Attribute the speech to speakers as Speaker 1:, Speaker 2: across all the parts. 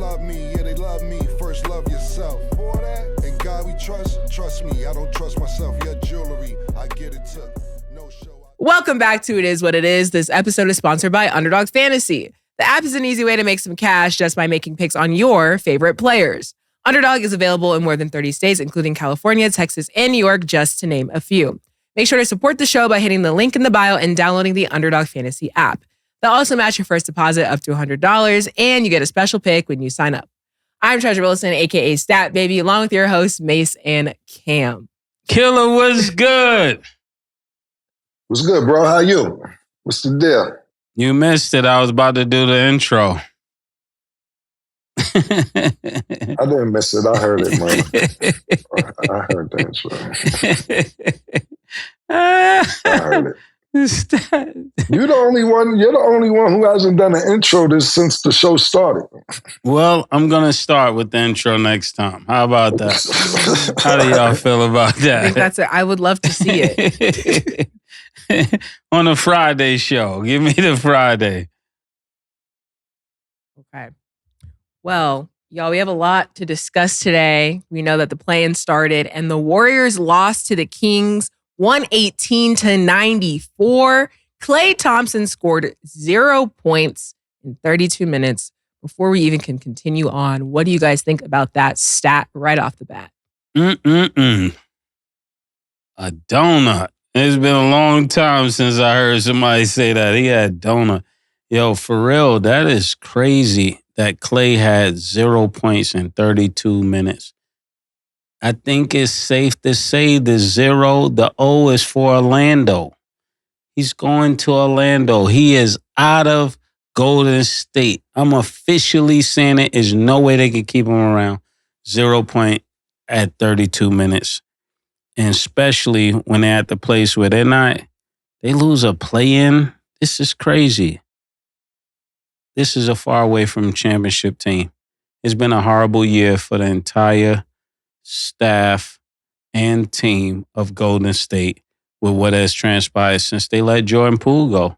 Speaker 1: love me, yeah, they love me. First love yourself. For that, and God we trust me. I don't trust myself. Your jewelry, I get it took. No show.
Speaker 2: Welcome back to It Is What It Is. This episode is sponsored by Underdog Fantasy. The app is an easy way to make some cash just by making picks on your favorite players. Underdog is available in more than 30 states, including California, Texas, and New York, just to name a few. Make sure to support the show by hitting the link in the bio and downloading the Underdog Fantasy app. They'll also match your first deposit up to $100, and you get a special pick when you sign up. I'm Treasure Wilson, a.k.a. Stat Baby, along with your hosts, Mase and Cam.
Speaker 3: Killer, what's good?
Speaker 4: What's good, bro? How you? What's the deal?
Speaker 3: You missed it. I was about to do the intro.
Speaker 4: I didn't miss it. I heard it, man. I heard the intro. I heard it. You're the only one who hasn't done an intro since the show started.
Speaker 3: Well, I'm going to start with the intro next time. How about that? How do y'all feel about that?
Speaker 2: I think that's it. I would love to see it.
Speaker 3: On a Friday show. Give me the Friday.
Speaker 2: Okay. Well, y'all, we have a lot to discuss today. We know that the play-in started and the Warriors lost to the Kings 118-94. Klay Thompson scored 0 points in 32 minutes. Before we even can continue on, what do you guys think about that stat right off the bat?
Speaker 3: A donut. It's been a long time since I heard somebody say that. He had donut. Yo, for real, that is crazy that Klay had 0 points in 32 minutes. I think it's safe to say the 0, the O is for Orlando. He's going to Orlando. He is out of Golden State. I'm officially saying it. There's no way they could keep him around. 0 point at 32 minutes. And especially when they're at the place where they lose a play-in. This is crazy. This is a far away from championship team. It's been a horrible year for the entire staff and team of Golden State with what has transpired since they let Jordan Poole go.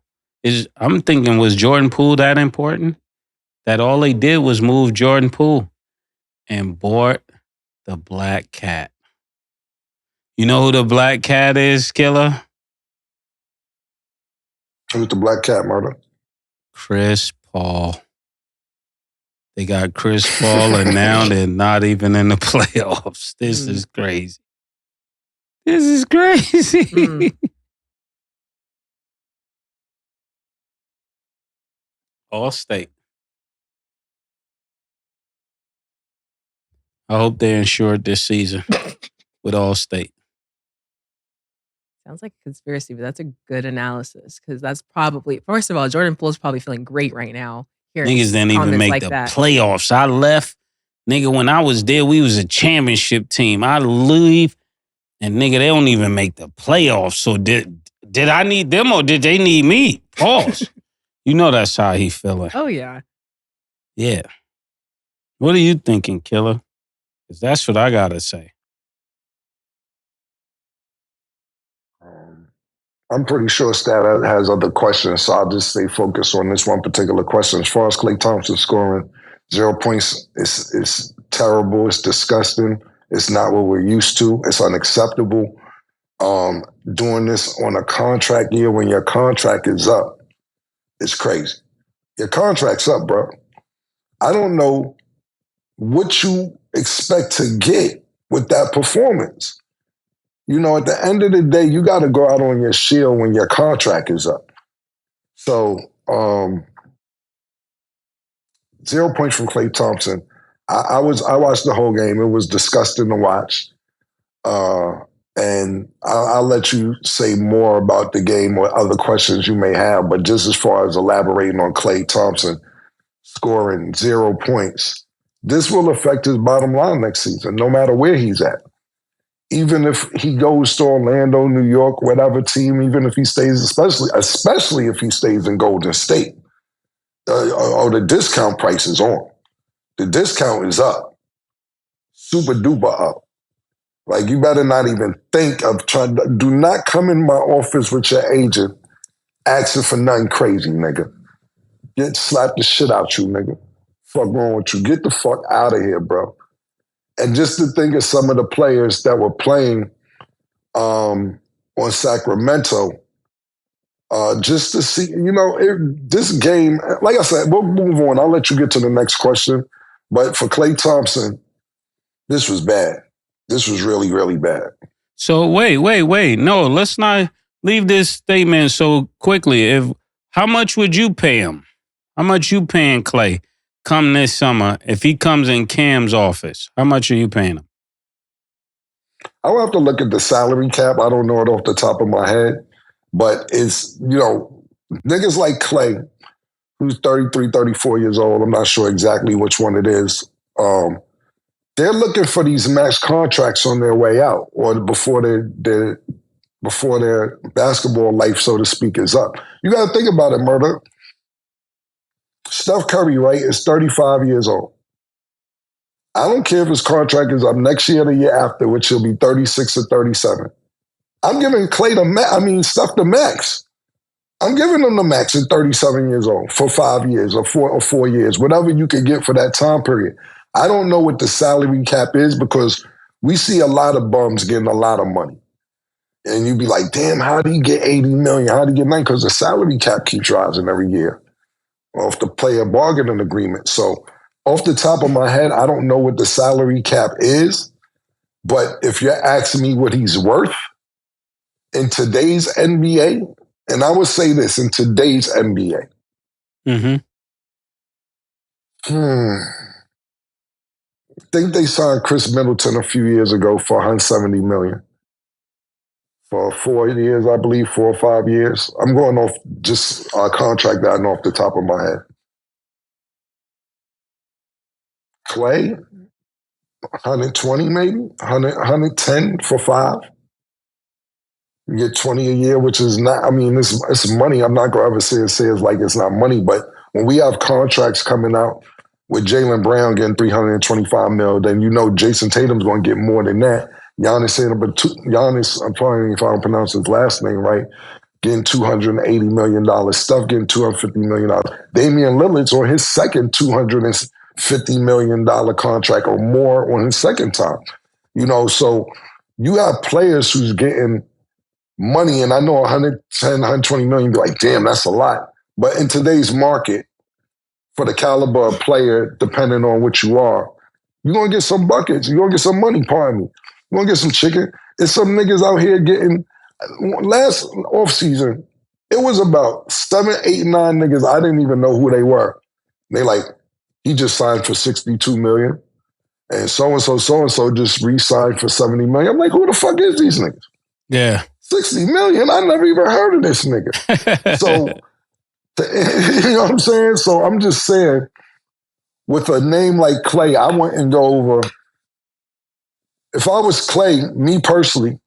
Speaker 3: I'm thinking, was Jordan Poole that important? That all they did was move Jordan Poole and bought the Black Cat. You know who the Black Cat is, Killer?
Speaker 4: Who's the Black Cat, murder?
Speaker 3: Chris Paul. They got Chris Paul, and now they're not even in the playoffs. This is crazy. This is crazy. All State. I hope they're insured this season with All State.
Speaker 2: Sounds like a conspiracy, but that's a good analysis because that's probably, first of all, Jordan Poole's probably feeling great right now.
Speaker 3: Niggas didn't even make the playoffs. I left. Nigga, when I was there, we was a championship team. I leave, and nigga, they don't even make the playoffs. So did I need them or did they need me? Pause. You know that's how he feeling.
Speaker 2: Oh, yeah.
Speaker 3: Yeah. What are you thinking, Killer? Because that's what I got to say.
Speaker 4: I'm pretty sure Stat has other questions, so I'll just stay focused on this one particular question. As far as Klay Thompson scoring 0 points, it's terrible. It's disgusting. It's not what we're used to. It's unacceptable. Doing this on a contract year when your contract is up, it's crazy. Your contract's up, bro. I don't know what you expect to get with that performance. You know, at the end of the day, you got to go out on your shield when your contract is up. So, 0 points from Klay Thompson. I watched the whole game. It was disgusting to watch. And I'll let you say more about the game or other questions you may have. But just as far as elaborating on Klay Thompson scoring 0 points, this will affect his bottom line next season, no matter where he's at. Even if he goes to Orlando, New York, whatever team, even if he stays, especially if he stays in Golden State, or the discount price is on. The discount is up. Super duper up. Like, you better not even think of trying to, do not come in my office with your agent asking for nothing crazy, nigga. Get slapped the shit out you, nigga. fuck wrong with you? Get the fuck out of here, bro. And just to think of some of the players that were playing on Sacramento, just to see, this game, like I said, we'll move on. I'll let you get to the next question. But for Klay Thompson, this was bad. This was really, really bad.
Speaker 3: So wait. No, let's not leave this statement so quickly. How much would you pay him? How much you paying Klay come this summer if he comes in Cam's office? How much are you paying him?
Speaker 4: I will have to look at the salary cap. I don't know it off the top of my head. But it's, niggas like Klay, who's 33, 34 years old, I'm not sure exactly which one it is, they're looking for these max contracts on their way out or before their basketball life, so to speak, is up. You got to think about it, Murder. Steph Curry, right, is 35 years old. I don't care if his contract is up next year or the year after, which he'll be 36 or 37. I'm giving Steph the max. I'm giving him the max at 37 years old for 5 years or 4 years, whatever you can get for that time period. I don't know what the salary cap is because we see a lot of bums getting a lot of money. And you'd be like, damn, how do you get 80 million? How do you get 90? Because the salary cap keeps rising every year off the player bargaining agreement. So off the top of my head, I don't know what the salary cap is. But if you're asking me what he's worth in today's NBA, and I would say this, in today's NBA, I think they signed Chris Middleton a few years ago for $170 million. For 4 years, I believe, 4 or 5 years. I'm going off just a contract that I know off the top of my head. Klay, 120 maybe, 110 for 5. You get 20 a year, which is not, it's money. I'm not going to ever say it's like it's not money, but when we have contracts coming out with Jaylen Brown getting $325 million, then Jason Tatum's going to get more than that. Giannis, I'm probably, if I don't pronounce his last name right, getting $280 million. Steph getting $250 million. Damian Lillard's on his second $250 million contract or more on his second time. So you have players who's getting money, and I know 110, 120 million, be like, damn, that's a lot. But in today's market, for the caliber of player, depending on what you are, you're going to get some buckets. You're going to get some money, pardon me. You're going to get some chicken. There's some niggas out here getting, last offseason, it was about 7, 8, 9 niggas. I didn't even know who they were. They like, he just signed for $62 million. And so-and-so just re-signed for $70 million. I'm like, who the fuck is these niggas?
Speaker 3: Yeah.
Speaker 4: $60 million? I never even heard of this nigga. So, you know what I'm saying? So I'm just saying, with a name like Klay, I wouldn't go over. If I was Klay, me personally,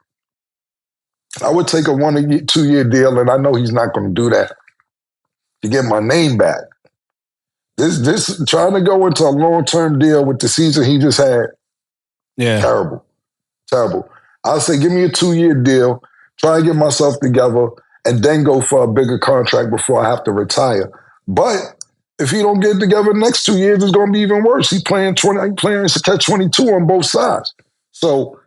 Speaker 4: I would take a 1 or 2 year deal, and I know he's not going to do that to get my name back. This trying to go into a long-term deal with the season he just had, terrible. I'll say, give me a 2 year deal, try and get myself together, and then go for a bigger contract before I have to retire. But if he don't get it together the next 2 years, it's going to be even worse. He's playing catch 22 on both sides. So,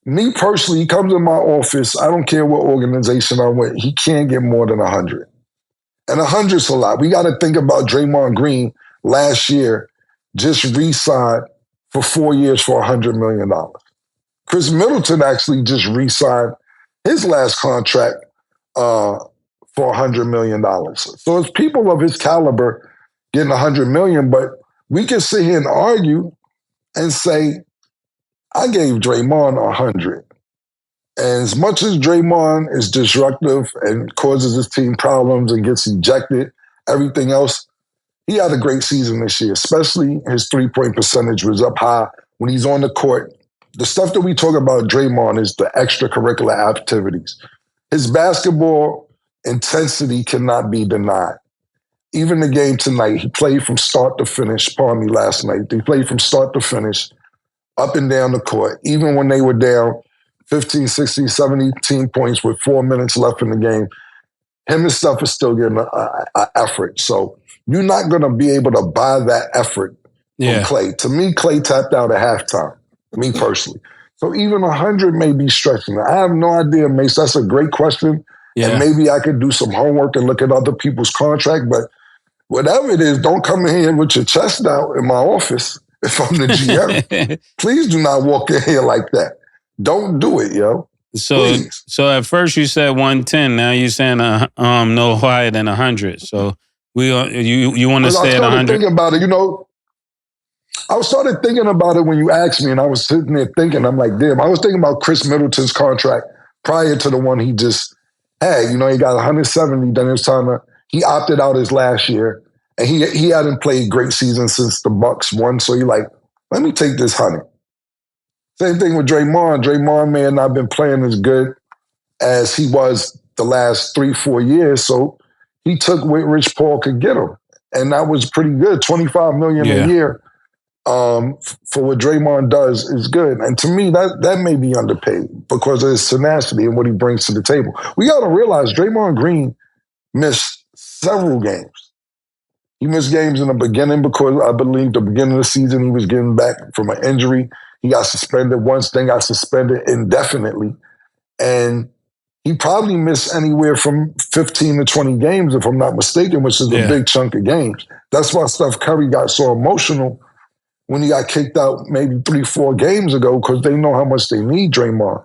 Speaker 4: me personally, he comes in my office, I don't care what organization I'm with, he can't get more than 100. And 100's a lot. We got to think about Draymond Green last year just re-signed for 4 years for $100 million. Chris Middleton actually just re-signed his last contract for $100 million. So it's people of his caliber getting $100 million, but we can sit here and argue and say, I gave Draymond 100. And as much as Draymond is disruptive and causes his team problems and gets ejected, everything else, he had a great season this year, especially his three-point percentage was up high when he's on the court. The stuff that we talk about Draymond is the extracurricular activities. His basketball intensity cannot be denied. Even the game tonight, he played from start to finish, pardon me, last night. He played from start to finish, up and down the court, even when they were down 15, 16, 17 points with 4 minutes left in the game. Him and Steph is still getting an effort. So You're not going to be able to buy that effort from Klay. To me, Klay tapped out at halftime, me personally. So even 100 may be stretching. I have no idea, Mase. That's a great question. Yeah. And maybe I could do some homework and look at other people's contract. But whatever it is, don't come in here with your chest out in my office if I'm the GM. Please do not walk in here like that. Don't do it, yo.
Speaker 3: So at first you said 110. Now you're saying no higher than 100. So you want to stay at 100? I started
Speaker 4: thinking about it, I started thinking about it when you asked me, and I was sitting there thinking, I'm like, damn, I was thinking about Chris Middleton's contract prior to the one he just had. He got 170, then it was time he opted out his last year, and he hadn't played great season since the Bucks won, so he like, let me take this 100. Same thing with Draymond. Draymond may have not been playing as good as he was the last 3-4 years, so he took what Rich Paul could get him, and that was pretty good, $25 million a year. For what Draymond does is good. And to me, that may be underpaid because of his tenacity and what he brings to the table. We got to realize Draymond Green missed several games. He missed games in the beginning because I believe the beginning of the season he was getting back from an injury. He got suspended once, then got suspended indefinitely. And he probably missed anywhere from 15 to 20 games, if I'm not mistaken, which is a big chunk of games. That's why Steph Curry got so emotional when he got kicked out maybe 3-4 games ago, because they know how much they need Draymond.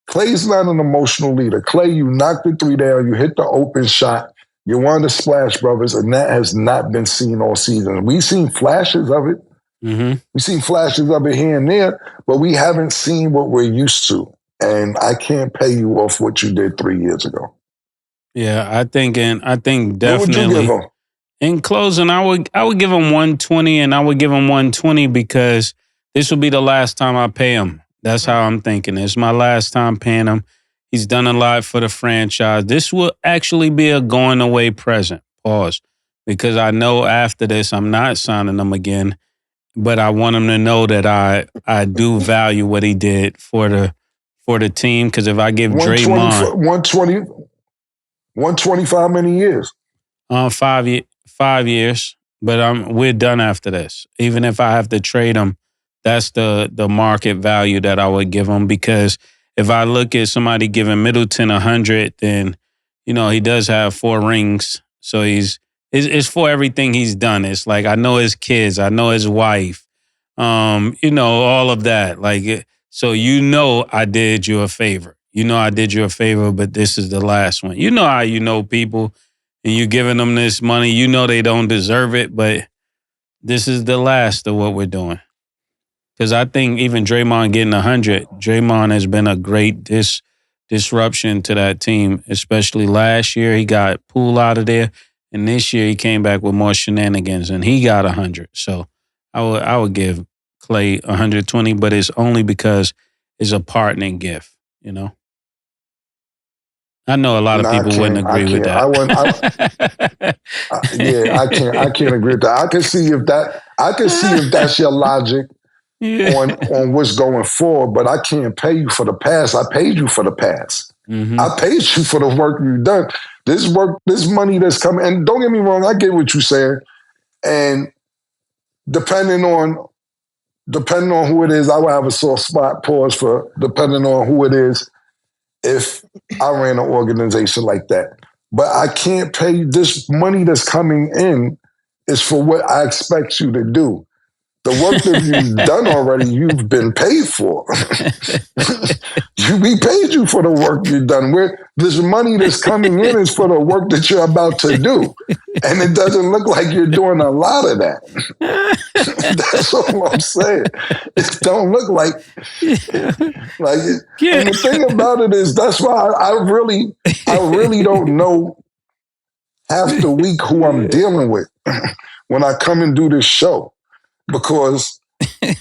Speaker 4: Klay's not an emotional leader. Klay, you knocked the three down, you hit the open shot, you're one of the Splash Brothers, and that has not been seen all season. We've seen flashes of it. Mm-hmm. We've seen flashes of it here and there, but we haven't seen what we're used to. And I can't pay you off what you did 3 years ago.
Speaker 3: Yeah, I think definitely.
Speaker 4: What would you give him?
Speaker 3: In closing, I would give him 120, and I would give him 120 because this will be the last time I pay him. That's how I'm thinking. It's my last time paying him. He's done a lot for the franchise. This will actually be a going away present. Pause. Because I know after this, I'm not signing him again, but I want him to know that I do value what he did for the team. Because if I give Draymond
Speaker 4: 125 many years?
Speaker 3: 5 years, but we're done after this. Even if I have to trade him, that's the market value that I would give him. Because if I look at somebody giving Middleton 100, then he does have 4 rings, so it's for everything he's done. It's like I know his kids, I know his wife, all of that. Like so, I did you a favor. I did you a favor, but this is the last one. How people. And you giving them this money, they don't deserve it, but this is the last of what we're doing. Because I think even Draymond getting 100, Draymond has been a great disruption to that team, especially last year. He got Poole out of there, and this year he came back with more shenanigans, and he got 100. So I would give Klay 120, but it's only because it's a partnering gift, I know a lot of people wouldn't agree with that.
Speaker 4: I can't agree with that. I can see if that's your logic on what's going forward, but I can't pay you for the past. I paid you for the past. Mm-hmm. I paid you for the work you've done. This money that's coming, and don't get me wrong, I get what you're saying. And depending on who it is, I would have a soft spot pause for depending on who it is. If I ran an organization like that. But I can't pay you. This money that's coming in is for what I expect you to do. The work that you've done already, you've been paid for. We paid you for the work you've done. This money that's coming in is for the work that you're about to do. And it doesn't look like you're doing a lot of that. That's all I'm saying. It don't look like it. And the thing about it is, that's why I really don't know half the week who I'm dealing with when I come and do this show. Because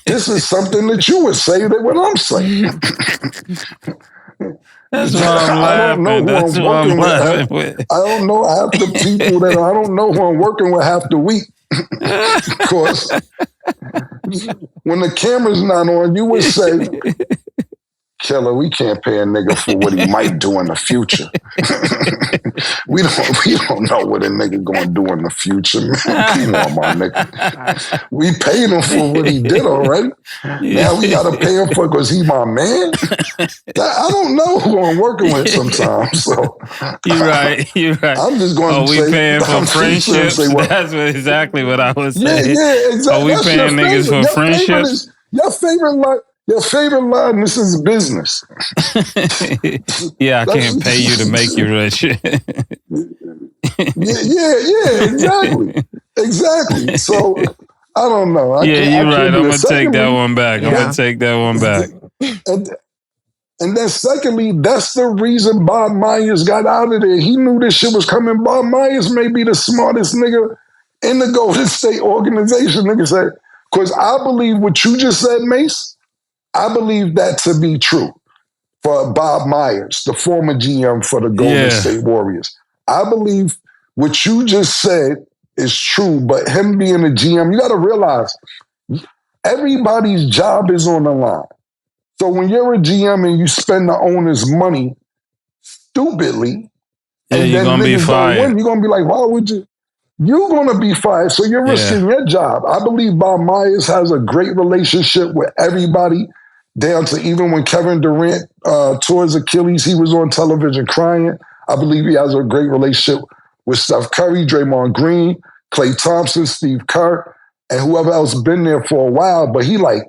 Speaker 4: this is something that you would say that what I'm saying.
Speaker 3: That's why I'm laughing. I don't know who I'm working with.
Speaker 4: I don't know half the people I don't know who I'm working with half the week. Because when the camera's not on, you would say, Killer, we can't pay a nigga for what he might do in the future. we don't know what a nigga gonna do in the future, man. Come on, my nigga. We paid him for what he did already. Now we gotta pay him for because he my man. I don't know who I'm working with sometimes. So
Speaker 3: You're right.
Speaker 4: I'm just going to say,
Speaker 3: we paying for friendships? That's exactly what I was saying.
Speaker 4: Yeah, exactly.
Speaker 3: Are we paying niggas for friendships?
Speaker 4: Your favorite line, this is business.
Speaker 3: Yeah, I can't pay you to make you rich.
Speaker 4: Yeah, exactly. So, I don't know.
Speaker 3: You're right. I'm going to take that one back. I'm going to take that one back.
Speaker 4: And then secondly, that's the reason Bob Myers got out of there. He knew this shit was coming. Bob Myers may be the smartest nigga in the Golden State organization. Nigga said, because I believe what you just said, Mase, I believe that to be true for Bob Myers, the former GM for the Golden State Warriors. I believe what you just said is true, but him being a GM, you got to realize everybody's job is on the line. So when you're a GM and you spend the owner's money stupidly, and
Speaker 3: you're
Speaker 4: then
Speaker 3: gonna be fired.
Speaker 4: You're going to be like, why would you? You're going to be fired. So you're risking your job. I believe Bob Myers has a great relationship with everybody, down to even when Kevin Durant tore his Achilles, he was on television crying. I believe he has a great relationship with Steph Curry, Draymond Green, Klay Thompson, Steve Kerr, and whoever else been there for a while. But he like,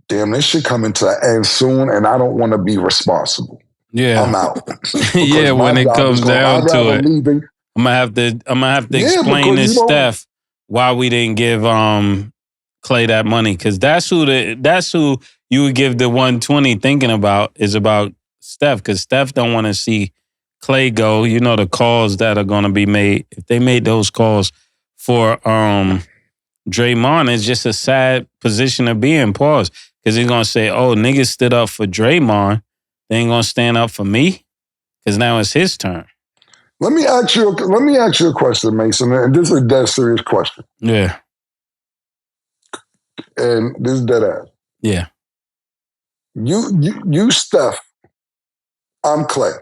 Speaker 4: damn, this shit coming to an end soon, and I don't want to be responsible. Yeah, I'm out.
Speaker 3: Yeah, when it comes down to it, I'm gonna have to explain to Steph why we didn't give Klay that money, because that's who you would give the 120 thinking about is about Steph, because Steph don't want to see Klay go. You know the calls that are going to be made. If they made those calls for Draymond, it's just a sad position to be in. Pause. Because he's going to say, oh, niggas stood up for Draymond. They ain't going to stand up for me? Because now it's his turn.
Speaker 4: Let me ask you a question, Mason, and this is a dead serious question.
Speaker 3: Yeah.
Speaker 4: And this is dead ass.
Speaker 3: Yeah.
Speaker 4: You Steph, I'm Klay.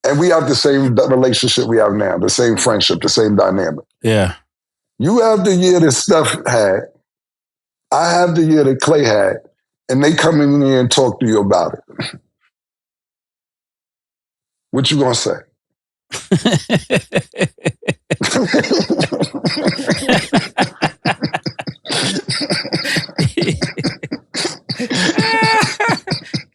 Speaker 4: And we have the same relationship we have now, the same friendship, the same dynamic.
Speaker 3: Yeah.
Speaker 4: You have the year that Steph had. I have the year that Klay had. And they come in here and talk to you about it. What you gonna say?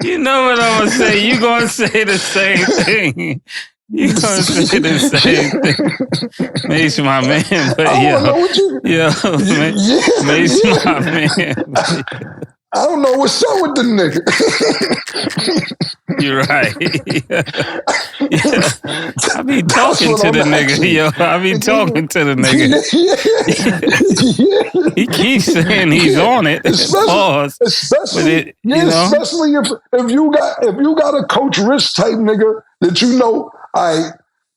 Speaker 3: You know what I'm gonna say? You gonna say the same thing. You gonna say the same thing. Mase my man, but Mase my man.
Speaker 4: I don't know what's up with the nigga.
Speaker 3: You're right. I be talking to the nigga. Yo, I be talking to the nigga. He keeps saying he's on it.
Speaker 4: Especially if you got a Coach Rich type nigga that you know,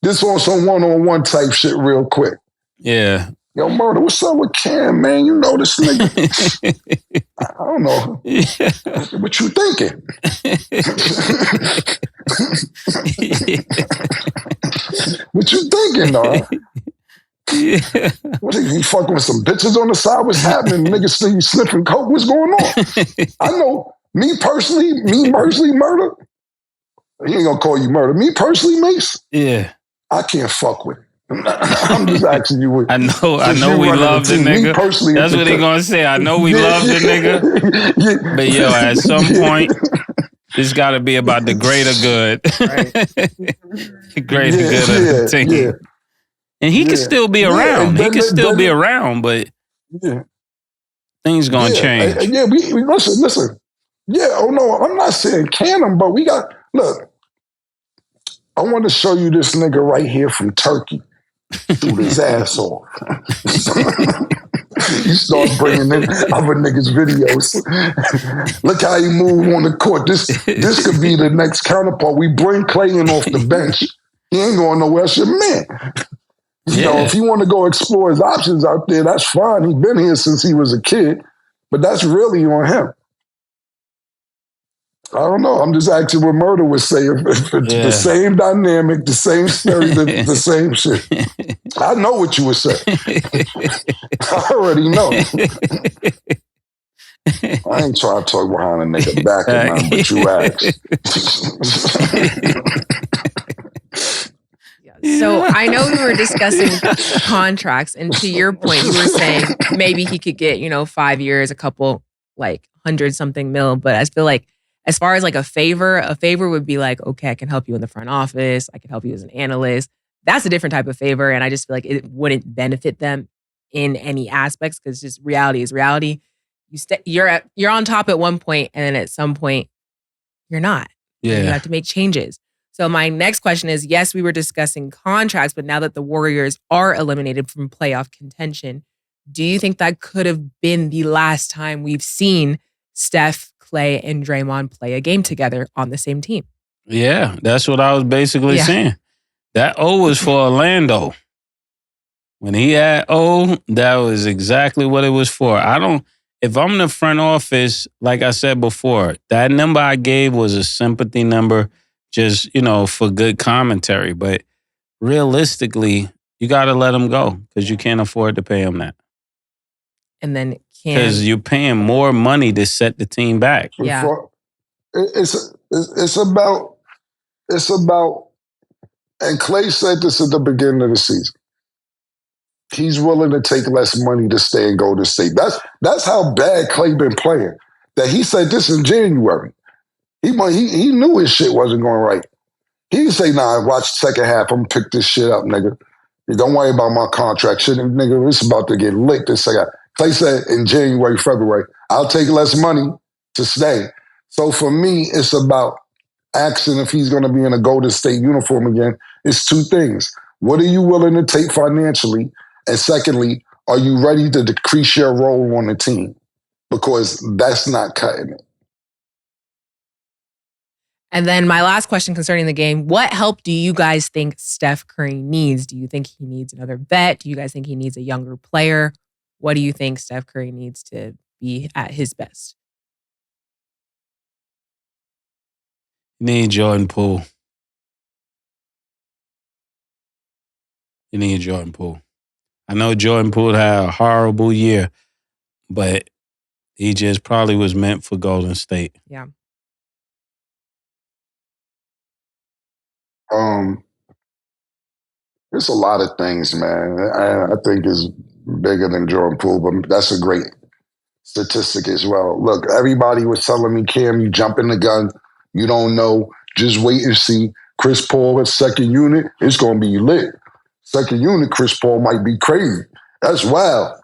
Speaker 4: this on some one-on-one type shit real quick.
Speaker 3: Yeah.
Speaker 4: Yo, Murder, what's up with Cam, man? You know this nigga. I don't know. Yeah. What you thinking? What you thinking, dog? Yeah. What are you fucking with some bitches on the side? What's happening? Niggas see you sniffing coke? What's going on? I know, me personally, Murder. He ain't gonna call you Murder. Me personally, Mase.
Speaker 3: Yeah.
Speaker 4: I can't fuck with it. I'm just asking you.
Speaker 3: I know we love the nigga. That's what they gonna say. I know we love the nigga. Yeah. But yo, at some point, it's got to be about the greater good. The greater good of the team. Yeah. And he can still be around. He can still be around, but things gonna change.
Speaker 4: We listen. Yeah, oh no, I'm not saying can him, but we got, look, I want to show you this nigga right here from Turkey. Shoot his ass off. You start bringing in other niggas' videos. Look how he move on the court. This could be the next counterpart. We bring Klay in off the bench. He ain't going nowhere. That's your man. You know, if you want to go explore his options out there, that's fine. He's been here since he was a kid, but that's really on him. I don't know. I'm just asking what Murder would say. If the same dynamic, the same story, the same shit. I know what you would say. I already know. I ain't trying to talk behind a nigga back or nothing, but you asked.
Speaker 2: So I know we were discussing contracts, and to your point, you were saying maybe he could get, 5 years, a couple, like 100-something mil. But I feel like as far as like a favor would be like, okay, I can help you in the front office. I can help you as an analyst. That's a different type of favor. And I just feel like it wouldn't benefit them in any aspects because just reality is reality. You're on top at one point, and then at some point, you're not.
Speaker 3: Yeah.
Speaker 2: And you have to make changes. So my next question is, yes, we were discussing contracts, but now that the Warriors are eliminated from playoff contention, do you think that could have been the last time we've seen Steph, Klay, and Draymond play a game together on the same team?
Speaker 3: Yeah, that's what I was basically saying. That O was for Orlando. When he had O, that was exactly what it was for. If I'm the front office, like I said before, that number I gave was a sympathy number, just, for good commentary. But realistically, you got to let him go because you can't afford to pay him that.
Speaker 2: And then
Speaker 3: because you're paying more money to set the team back.
Speaker 2: Yeah.
Speaker 4: It's about, and Klay said this at the beginning of the season. He's willing to take less money to stay in Golden State. That's how bad Klay been playing. That he said this in January. He knew his shit wasn't going right. He didn't say, nah, watch the second half. I'm gonna pick this shit up, nigga. Don't worry about my contract. Shit, nigga, it's about to get licked this second half. Klay said in January, February, I'll take less money to stay. So for me, it's about asking if he's going to be in a Golden State uniform again. It's two things. What are you willing to take financially? And secondly, are you ready to decrease your role on the team? Because that's not cutting it.
Speaker 2: And then my last question concerning the game, what help do you guys think Steph Curry needs? Do you think he needs another vet? Do you guys think he needs a younger player? What do you think Steph Curry needs to be at his best?
Speaker 3: You need Jordan Poole. I know Jordan Poole had a horrible year, but he just probably was meant for Golden State.
Speaker 2: Yeah.
Speaker 4: There's a lot of things, man. I think is bigger than Jordan Poole, but that's a great statistic as well. Look, everybody was telling me, Cam, you jump in the gun. You don't know. Just wait and see. Chris Paul at second unit, it's going to be lit. Second unit, Chris Paul might be crazy. That's wild.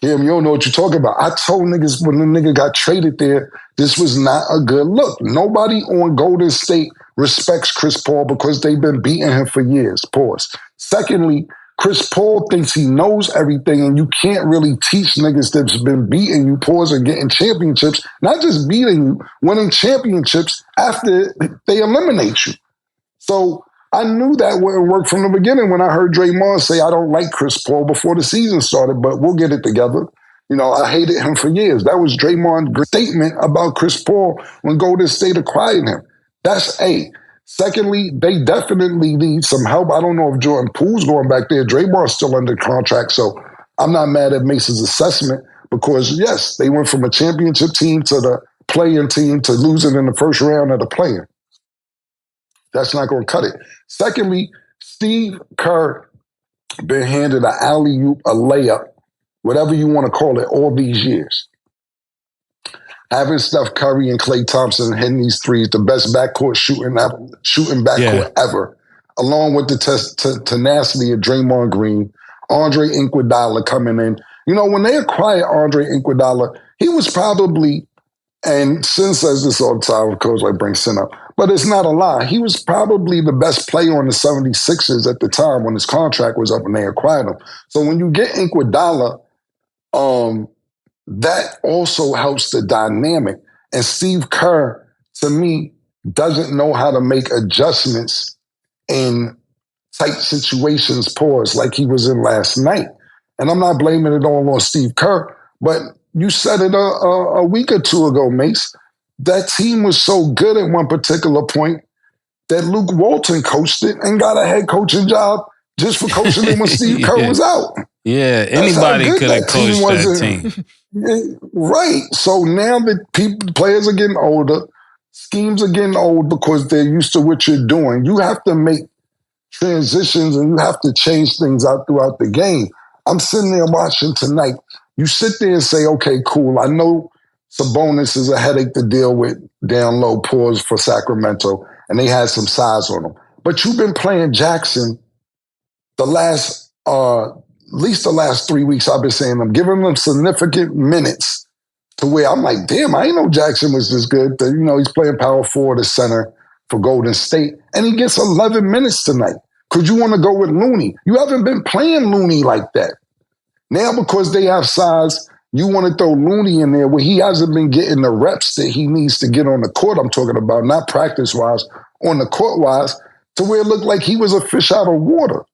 Speaker 4: Cam, you don't know what you're talking about. I told niggas when the nigga got traded there, this was not a good look. Nobody on Golden State respects Chris Paul because they've been beating him for years. Pause. Secondly, Chris Paul thinks he knows everything, and you can't really teach niggas that's been beating you, pause, and getting championships, not just beating you, winning championships after they eliminate you. So I knew that wouldn't work from the beginning when I heard Draymond say, I don't like Chris Paul before the season started, but we'll get it together. I hated him for years. That was Draymond's statement about Chris Paul when Golden State acquired him. That's A. Secondly, they definitely need some help. I don't know if Jordan Poole's going back there. Draymond's still under contract, so I'm not mad at Mace's assessment because, yes, they went from a championship team to the play-in team to losing in the first round of the play-in. That's not going to cut it. Secondly, Steve Kerr been handed an alley-oop, a layup, whatever you want to call it, all these years. Having Steph Curry and Klay Thompson hitting these threes, the best backcourt shooting backcourt ever, along with the tenacity of Draymond Green, Andre Iguodala coming in. When they acquired Andre Iguodala, he was probably, and Sin says this all the time, of course, I bring Sin up, but it's not a lie. He was probably the best player on the 76ers at the time when his contract was up and they acquired him. So when you get Iguodala, that also helps the dynamic. And Steve Kerr, to me, doesn't know how to make adjustments in tight situations, pause, like he was in last night. And I'm not blaming it all on Steve Kerr, but you said it a week or two ago, Mase. that team was so good at one particular point that Luke Walton coached it and got a head coaching job just for coaching it when Steve Kerr was out.
Speaker 3: Yeah, anybody could have coached that team.
Speaker 4: Right. So now that players are getting older, schemes are getting old because they're used to what you're doing. You have to make transitions and you have to change things out throughout the game. I'm sitting there watching tonight. You sit there and say, okay, cool. I know Sabonis is a headache to deal with down low, pause for Sacramento, and they had some size on them. But you've been playing Jackson at least the last 3 weeks. I've been saying I'm giving them significant minutes to where I'm like, damn, I didn't know Jackson was this good. He's playing power forward or center for Golden State, and he gets 11 minutes tonight because you want to go with Looney. You haven't been playing Looney like that. Now, because they have size, you want to throw Looney in there where he hasn't been getting the reps that he needs to get on the court. I'm talking about not practice-wise, on the court-wise, to where it looked like he was a fish out of water.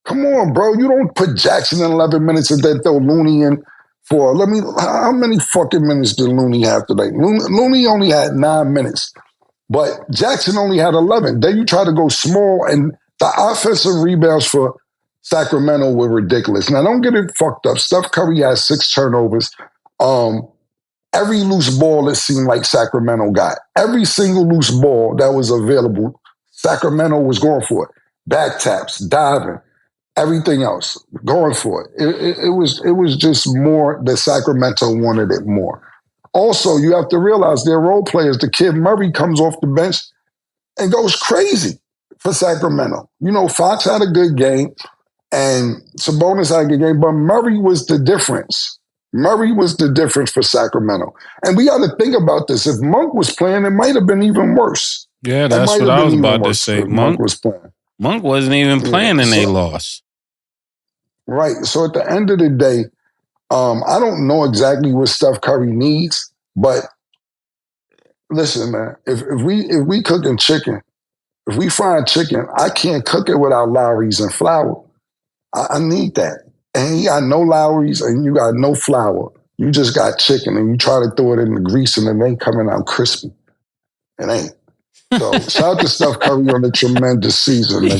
Speaker 4: Come on, bro. You don't put Jackson in 11 minutes and then throw Looney in for, how many fucking minutes did Looney have today? Looney only had 9 minutes, but Jackson only had 11. Then you try to go small, and the offensive rebounds for Sacramento were ridiculous. Now, don't get it fucked up. Steph Curry had 6 turnovers. Every loose ball it seemed like Sacramento got. Every single loose ball that was available, Sacramento was going for it. Back taps, diving, everything else, going for it. It was just more that Sacramento wanted it more. Also, you have to realize they're role players. The kid Murray comes off the bench and goes crazy for Sacramento. Fox had a good game. And Sabonis had a good game, but Murray was the difference. Murray was the difference for Sacramento. And we got to think about this. If Monk was playing, it might have been even worse.
Speaker 3: Yeah, that's what I was about to say. Monk was playing. Monk wasn't even playing and they lost.
Speaker 4: Right. So at the end of the day, I don't know exactly what Steph Curry needs, but listen, man, if we cooking chicken, if we frying chicken, I can't cook it without Lowry's and flour. I need that. And you got no Lowry's and you got no flour. You just got chicken and you try to throw it in the grease and it ain't coming out crispy. It ain't. So shout out to Steph Curry on a tremendous season. Man.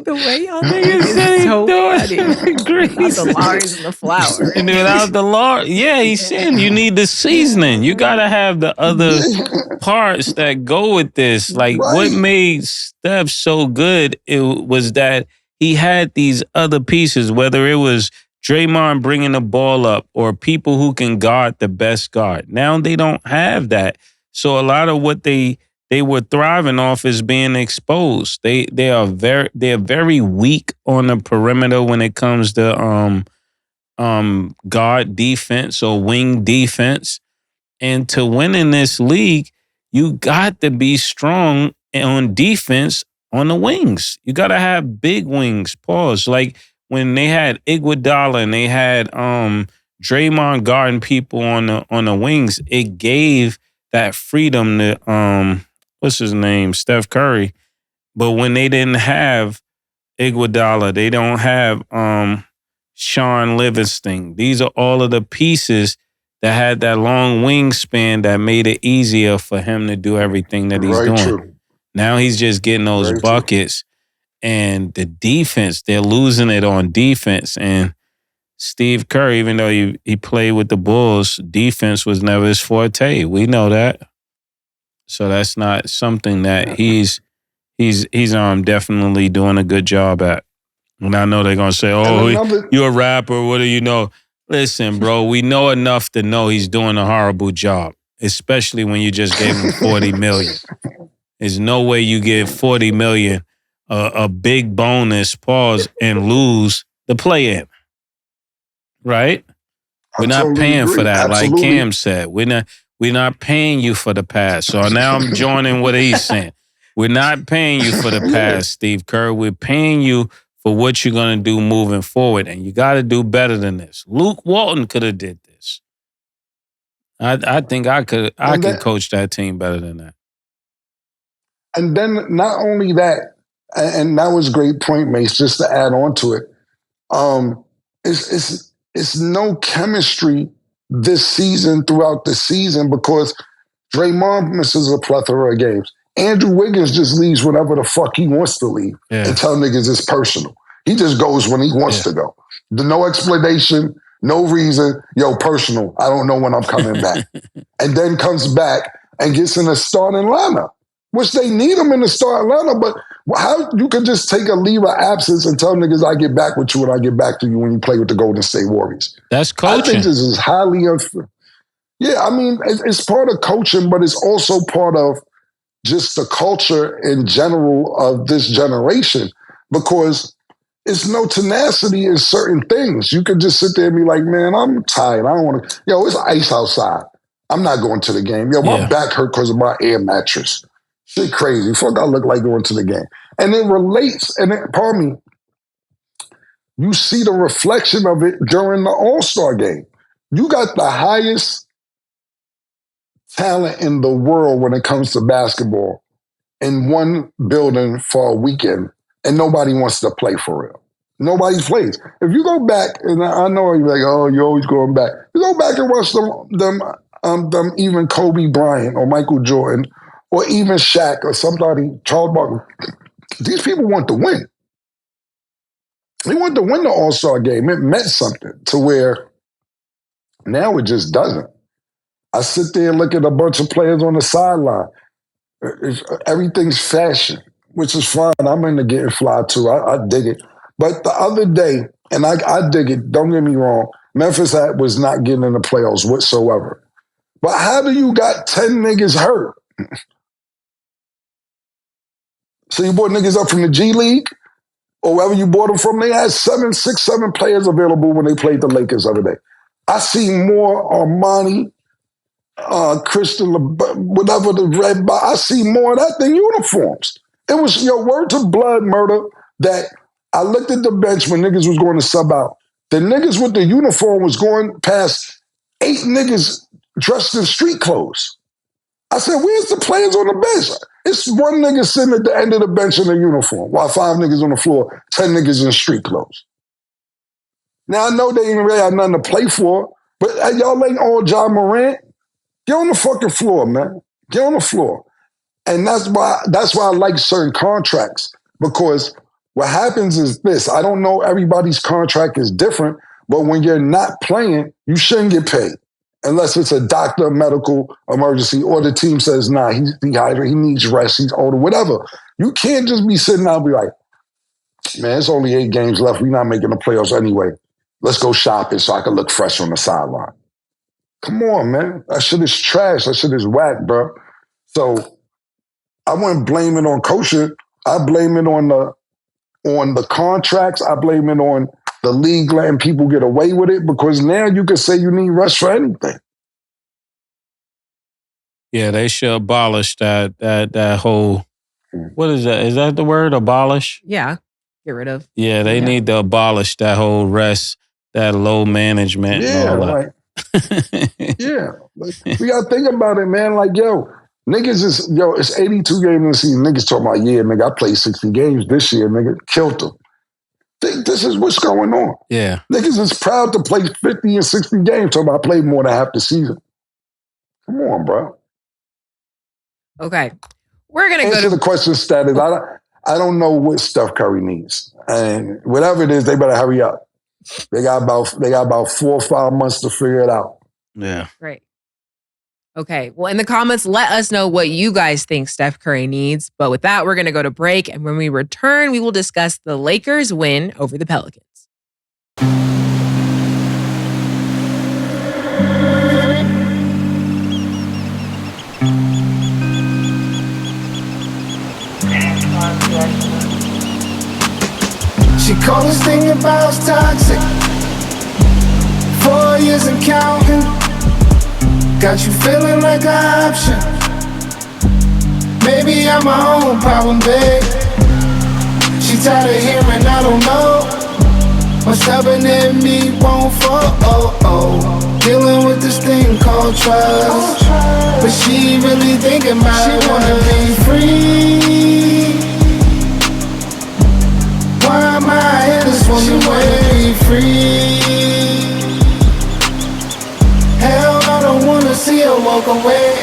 Speaker 2: The way y'all niggas say so funny. Grease. Without the Lowry's and the flour.
Speaker 3: And without the Lowry, yeah, he's saying you need the seasoning. You got to have the other parts that go with this. Like what made Steph so good, it was that he had these other pieces, whether it was Draymond bringing the ball up or people who can guard the best guard. Now they don't have that. So a lot of what they were thriving off is being exposed. They're very weak on the perimeter when it comes to guard defense or wing defense. And to win in this league, you got to be strong on defense on the wings. You got to have big wings. Pause. Like when they had Iguodala and they had Draymond guarding people on the wings, it gave that freedom to what's his name, Steph Curry. But when they didn't have Iguodala, they don't have Sean Livingston. These are all of the pieces that had that long wingspan that made it easier for him to do everything that he's doing. True. Now he's just getting those buckets. And the defense, they're losing it on defense. And Steve Kerr, even though he played with the Bulls, defense was never his forte. We know that. So that's not something that he's definitely doing a good job at. And I know they're going to say, you're a rapper, what do you know? Listen, bro, we know enough to know he's doing a horrible job, especially when you just gave him $40 million. There's no way you give $40 million a big bonus, pause, and lose the play-in. Right? We're not paying for that, like Cam said. We're not paying you for the pass. So now I'm joining what he's saying. We're not paying you for the pass, Steve Kerr. We're paying you for what you're going to do moving forward, and you got to do better than this. Luke Walton could have did this. I think I could coach that team better than that.
Speaker 4: And then not only that, and that was a great point, Mase, just to add on to it, it's no chemistry this season, throughout the season, because Draymond misses a plethora of games. Andrew Wiggins just leaves whenever the fuck he wants to leave and tell niggas it's personal. He just goes when he wants to go. No explanation, no reason. Yo, personal. I don't know when I'm coming back. And then comes back and gets in the starting lineup, which they need him in the starting lineup. But how you can just take a leave of absence and tell niggas I get back with you and I get back to you when you play with the Golden State Warriors.
Speaker 3: That's coaching.
Speaker 4: I think this is highly unfair. Yeah, I mean, it's part of coaching, but it's also part of just the culture in general of this generation, because it's no tenacity in certain things. You can just sit there and be like, man, I'm tired. I don't want to. Yo, it's ice outside. I'm not going to the game. Yo, my back hurt because of my air mattress. Shit crazy. Fuck, I look like going to the game. And it relates, and pardon me, you see the reflection of it during the All-Star game. You got the highest talent in the world when it comes to basketball in one building for a weekend, and nobody wants to play for real. Nobody plays. If you go back, and I know you're like, oh, you're always going back. You go back and watch them even Kobe Bryant or Michael Jordan or even Shaq or somebody, Charles Barkley. These people want to win. They want to win the All-Star game. It meant something to where now it just doesn't. I sit there and look at a bunch of players on the sideline. Everything's fashion, which is fine. I'm into getting fly too. I dig it. But the other day, and I dig it, don't get me wrong, Memphis was not getting in the playoffs whatsoever. But how do you got 10 niggas hurt? So you brought niggas up from the G League? Or wherever you bought them from, they had 7 players available when they played the Lakers the other day. I see more Armani, Christian, whatever the red, I see more of that than uniforms. It was your word to blood murder that I looked at the bench when niggas was going to sub out. The niggas with the uniform was going past 8 niggas dressed in street clothes. I said, where's the players on the bench? It's one nigga sitting at the end of the bench in a uniform, while 5 niggas on the floor, 10 niggas in street clothes. Now, I know they ain't really had nothing to play for, but y'all ain't all John Morant. Get on the fucking floor, man. Get on the floor. And that's why I like certain contracts, because what happens is this. I don't know, everybody's contract is different, but when you're not playing, you shouldn't get paid. Unless it's a doctor, medical emergency, or the team says, nah, he's dehydrated, he needs rest, he's older, whatever. You can't just be sitting out and be like, man, it's only 8 games left. We're not making the playoffs anyway. Let's go shopping so I can look fresh on the sideline. Come on, man. That shit is trash. That shit is whack, bro. So I wouldn't blame it on coaching. I blame it on the contracts. I blame it on the league letting people get away with it, because now you can say you need rest for anything.
Speaker 3: Yeah, they should abolish that whole, what is that? Is that the word, abolish?
Speaker 2: Yeah, get rid of.
Speaker 3: Yeah, they need to abolish that whole rest, that low management.
Speaker 4: Yeah,
Speaker 3: and all
Speaker 4: like,
Speaker 3: that.
Speaker 4: yeah. We got to think about it, man. Like, it's 82 games in the season. Niggas talking about, yeah, nigga, I played 60 games this year, nigga, killed them. This is what's going on.
Speaker 3: Yeah.
Speaker 4: Niggas is proud to play 50 and 60 games, talking about I played more than half the season. Come on, bro.
Speaker 2: Okay. We're going to
Speaker 4: Answer the question, status. I don't know what Steph Curry needs. And whatever it is, they better hurry up. They got about 4 or 5 months to figure it out.
Speaker 3: Yeah.
Speaker 2: Great. Okay. Well, in the comments, let us know what you guys think Steph Curry needs. But with that, we're going to go to break. And when we return, we will discuss the Lakers' win over the Pelicans.
Speaker 5: She called this thing about toxic. 4 years and counting. Got you feeling like an option. Maybe I'm my own problem, babe. She tired of hearing I don't know. What's stubborn in me won't fall. Dealing with this thing called trust. But she really thinking about it. She wanna be free. Why am I in this woman? She wanna be free. see her walk away.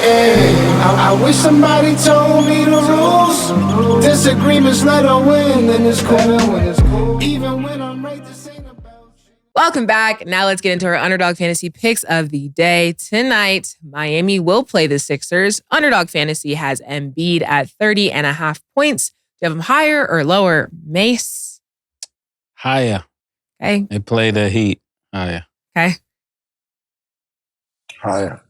Speaker 5: I wish somebody told me the rules. Disagreements let her win, and it's cool. Even when I'm right, this ain't about you.
Speaker 2: Welcome back. Now let's get into our Underdog Fantasy picks of the day. Tonight, Miami will play the Sixers. Underdog Fantasy has Embiid at 30.5 points. Do you have him higher or lower? Mase?
Speaker 3: Higher.
Speaker 2: Okay.
Speaker 3: They play the Heat. Higher.
Speaker 2: Okay.
Speaker 4: Higher.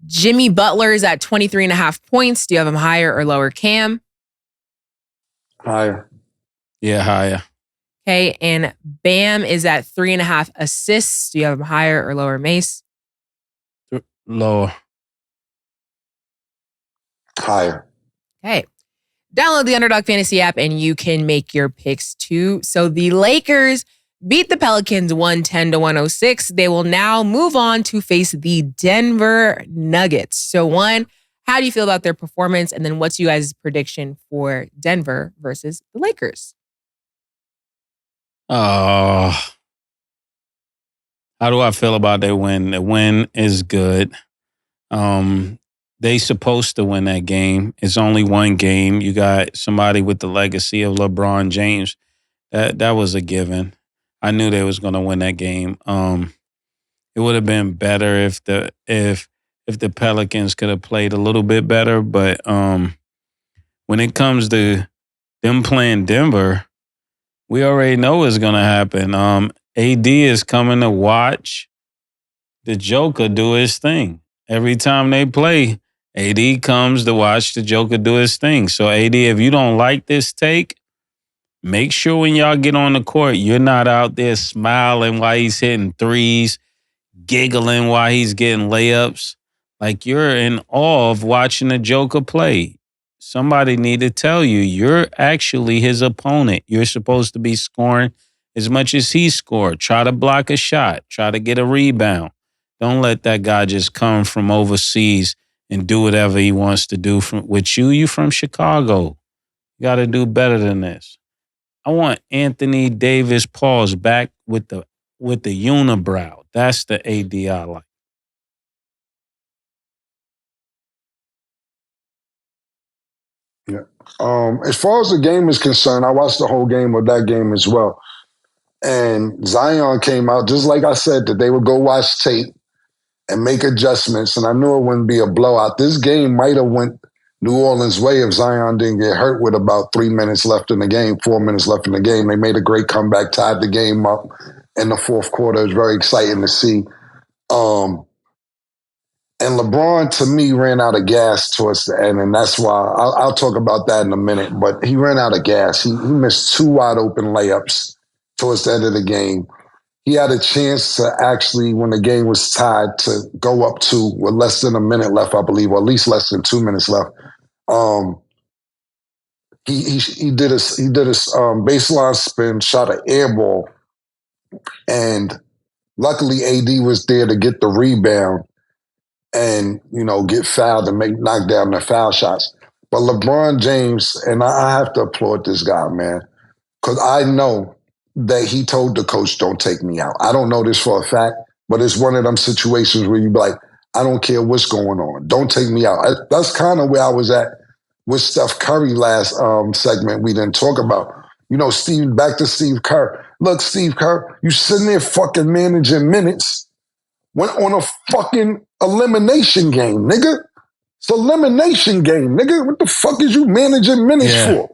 Speaker 2: Jimmy Butler is at 23.5 points. Do you have him higher or lower? Cam?
Speaker 4: Higher.
Speaker 3: Yeah, higher.
Speaker 2: Okay. And Bam is at 3.5 assists. Do you have him higher or lower? Mase?
Speaker 3: Lower.
Speaker 4: Higher.
Speaker 2: Okay. Download the Underdog Fantasy app and you can make your picks too. So the Lakers beat the Pelicans 110-106. They will now move on to face the Denver Nuggets. So one, how do you feel about their performance? And then what's you guys' prediction for Denver versus the Lakers?
Speaker 3: How do I feel about their win? The win is good. They supposed to win that game. It's only one game. You got somebody with the legacy of LeBron James. That was a given. I knew they was going to win that game. It would have been better if the Pelicans could have played a little bit better. But when it comes to them playing Denver, we already know what's going to happen. AD is coming to watch the Joker do his thing. Every time they play, AD comes to watch the Joker do his thing. So AD, if you don't like this take, make sure when y'all get on the court, you're not out there smiling while he's hitting threes, giggling while he's getting layups. Like you're in awe of watching the Joker play. Somebody need to tell you, you're actually his opponent. You're supposed to be scoring as much as he scored. Try to block a shot. Try to get a rebound. Don't let that guy just come from overseas and do whatever he wants to do with you. You from Chicago. You got to do better than this. I want Anthony Davis Pauls back with the unibrow. That's the AD I like.
Speaker 4: Yeah. As far as the game is concerned, I watched the whole game of that game as well. And Zion came out, just like I said, that they would go watch tape and make adjustments. And I knew it wouldn't be a blowout. This game might have went New Orleans' way if Zion didn't get hurt with about 3 minutes left in the game, 4 minutes left in the game. They made a great comeback, tied the game up in the fourth quarter. It was very exciting to see. And LeBron, to me, ran out of gas towards the end, and that's why I'll talk about that in a minute. But he ran out of gas. He missed 2 wide open layups towards the end of the game. He had a chance to actually, when the game was tied, to go up 2 with less than a minute left, I believe, or at least less than 2 minutes left. He did a baseline spin, shot an air ball, and luckily AD was there to get the rebound and, get fouled and knock down the foul shots. But LeBron James, and I have to applaud this guy, man, because I know that he told the coach, don't take me out. I don't know this for a fact, but it's one of them situations where you be like, I don't care what's going on. Don't take me out. That's kind of where I was at with Steph Curry last segment we didn't talk about. Back to Steve Kerr. Look, Steve Kerr, you sitting there fucking managing minutes, went on a fucking elimination game, nigga. It's an elimination game, nigga. What the fuck is you managing minutes for?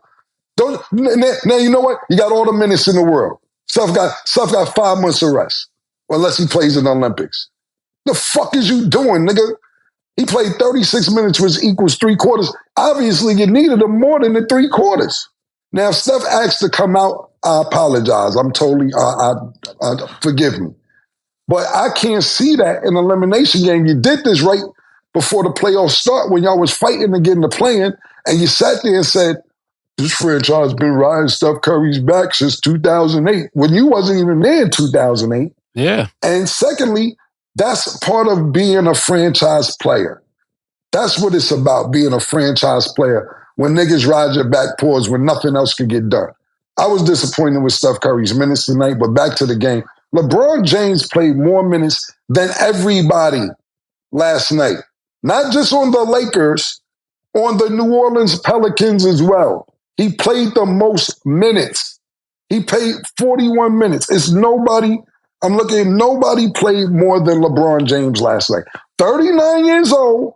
Speaker 4: Now you know what? You got all the minutes in the world. Steph got 5 months of rest, unless he plays in the Olympics. The fuck is you doing, nigga? He played 36 minutes, which equals 3 quarters. Obviously, you needed him more than the 3 quarters. Now, if Steph asked to come out, I apologize. I'm totally, forgive me. But I can't see that in an elimination game. You did this right before the playoffs start when y'all was fighting to get in the play-in, and you sat there and said, this franchise has been riding Steph Curry's back since 2008, when you wasn't even there in 2008.
Speaker 3: Yeah.
Speaker 4: And secondly, that's part of being a franchise player. That's what it's about, being a franchise player. When niggas ride your back paws when nothing else could get done. I was disappointed with Steph Curry's minutes tonight, but back to the game. LeBron James played more minutes than everybody last night. Not just on the Lakers, on the New Orleans Pelicans as well. He played the most minutes. He played 41 minutes. I'm looking, nobody played more than LeBron James last night. 39 years old,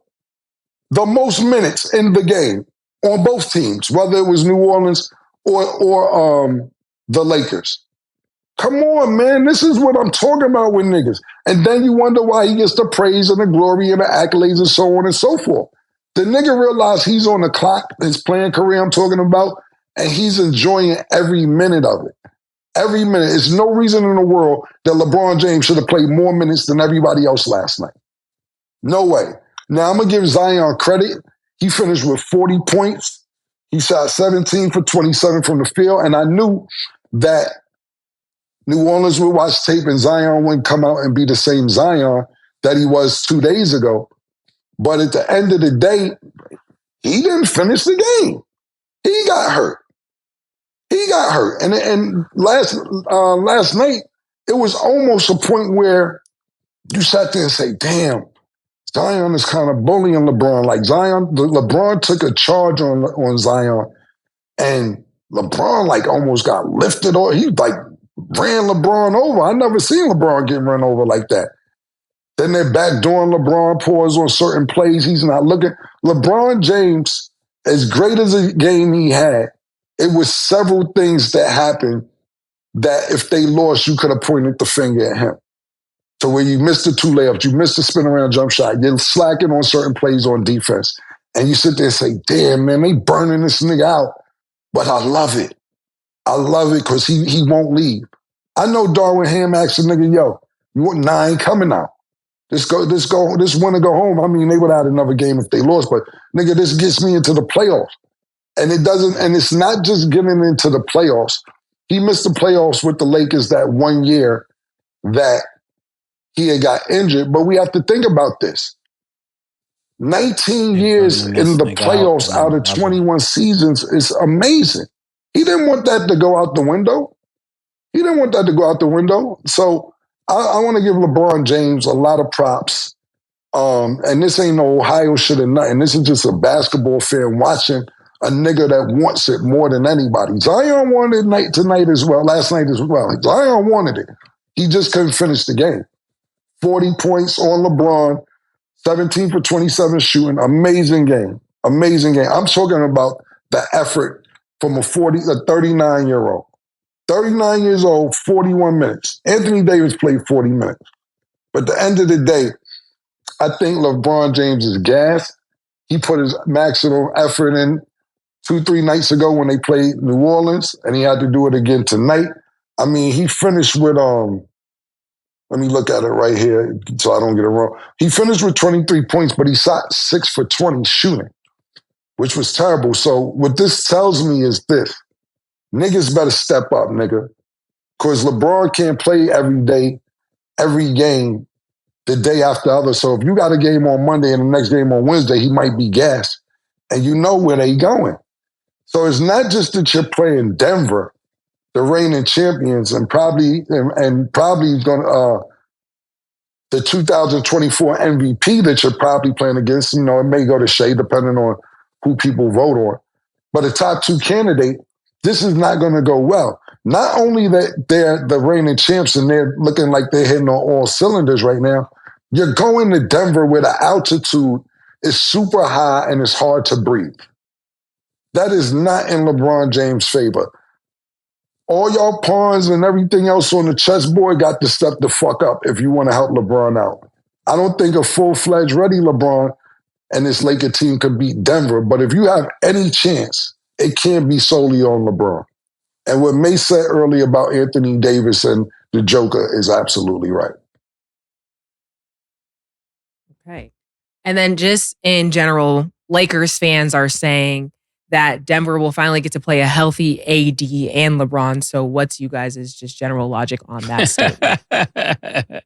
Speaker 4: the most minutes in the game on both teams, whether it was New Orleans or the Lakers. Come on, man. This is what I'm talking about with niggas. And then you wonder why he gets the praise and the glory and the accolades and so on and so forth. The nigga realized he's on the clock, his playing career I'm talking about, and he's enjoying every minute of it. Every minute. There's no reason in the world that LeBron James should have played more minutes than everybody else last night. No way. Now, I'm going to give Zion credit. He finished with 40 points. He shot 17 for 27 from the field, and I knew that New Orleans would watch tape and Zion wouldn't come out and be the same Zion that he was 2 days ago. But at the end of the day, he didn't finish the game. He got hurt. And last night, it was almost a point where you sat there and say, damn, Zion is kind of bullying LeBron. Like LeBron took a charge on Zion, and LeBron like almost got lifted or he like ran LeBron over. I never seen LeBron get run over like that. Then they're backdooring LeBron, pause on certain plays. He's not looking. LeBron James, as great as a game he had, it was several things that happened that if they lost, you could have pointed the finger at him. So where you missed the 2 layups, you missed the spin around jump shot, you're slacking on certain plays on defense. And you sit there and say, damn, man, they burning this nigga out. But I love it. I love it because he won't leave. I know Darwin Ham asked a nigga, yo, I ain't coming out. This winner go home. I mean, they would have had another game if they lost, but nigga, this gets me into the playoffs. And it's not just getting into the playoffs. He missed the playoffs with the Lakers that 1 year that he had got injured, but we have to think about this. 19 years in the playoffs out of 21 seasons is amazing. He didn't want that to go out the window. So I want to give LeBron James a lot of props. And this ain't no Ohio shit or nothing. This is just a basketball fan watching a nigga that wants it more than anybody. Zion wanted it last night as well. Zion wanted it. He just couldn't finish the game. 40 points on LeBron, 17 for 27 shooting. Amazing game. I'm talking about the effort from a 39-year-old. 39 years old, 41 minutes. Anthony Davis played 40 minutes. But at the end of the day, I think LeBron James is gassed. He put his maximum effort in 2-3 nights ago when they played New Orleans, and he had to do it again tonight. I mean, he finished with, let me look at it right here so I don't get it wrong. He finished with 23 points, but he shot 6 for 20 shooting, which was terrible. So what this tells me is this. Niggas better step up, nigga. Because LeBron can't play every day, every game, the day after the other. So if you got a game on Monday and the next game on Wednesday, he might be gassed. And you know where they going. So it's not just that you're playing Denver, the reigning champions, and probably going to the 2024 MVP that you're probably playing against. You know, it may go to Shea depending on who people vote on. But a top 2 candidate, this is not going to go well. Not only that they're the reigning champs and they're looking like they're hitting on all cylinders right now, you're going to Denver where the altitude is super high and it's hard to breathe. That is not in LeBron James' favor. All y'all pawns and everything else on the chessboard got to step the fuck up if you want to help LeBron out. I don't think a full-fledged ready LeBron and this Laker team could beat Denver, but if you have any chance, it can't be solely on LeBron. And what Mase said earlier about Anthony Davis and the Joker is absolutely right.
Speaker 2: Okay. And then just in general, Lakers fans are saying that Denver will finally get to play a healthy AD and LeBron. So what's you guys' just general logic on that statement?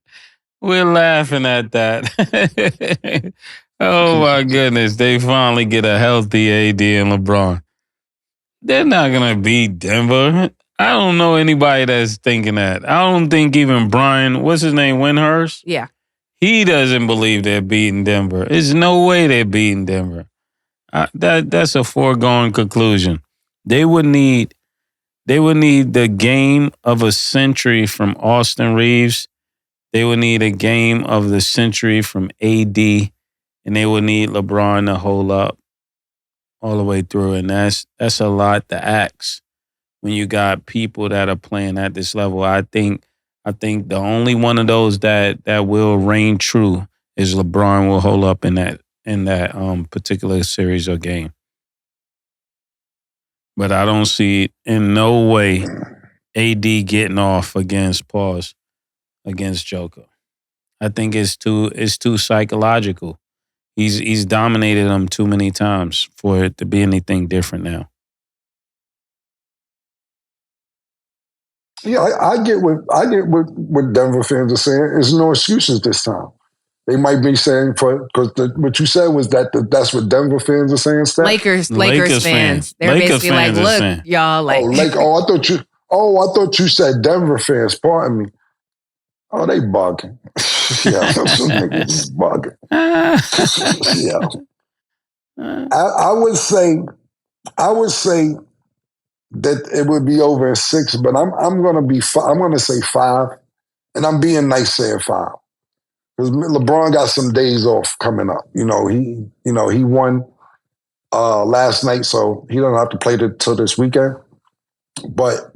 Speaker 3: We're laughing at that. Oh my goodness. They finally get a healthy AD and LeBron. They're not going to beat Denver. I don't know anybody that's thinking that. I don't think even Brian, what's his name, Windhurst?
Speaker 2: Yeah.
Speaker 3: He doesn't believe they're beating Denver. There's no way they're beating Denver. That's a foregone conclusion. They would need the game of a century from Austin Reeves. They would need a game of the century from AD, and they would need LeBron to hold up all the way through. And that's a lot to ask when you got people that are playing at this level. I think the only one of those that will reign true is LeBron will hold up in that particular series or game. But I don't see in no way AD getting off against Joker. I think it's too psychological. He's dominated them too many times for it to be anything different now.
Speaker 4: Yeah, I get what Denver fans are saying. There's no excuses this time. They might be saying because what you said was that's what Denver fans are saying. Stat?
Speaker 2: Lakers fans. They're
Speaker 3: Lakers
Speaker 2: basically
Speaker 3: fans
Speaker 2: like,
Speaker 3: are
Speaker 2: look, y'all, like.
Speaker 4: I thought you said Denver fans. Pardon me. Oh, they bugging. Yeah, those niggas is bugging. Yeah. I would say that it would be over in 6, but I'm gonna say 5, and I'm being nice saying 5 because LeBron got some days off coming up. He won last night, so he don't have to play till this weekend. But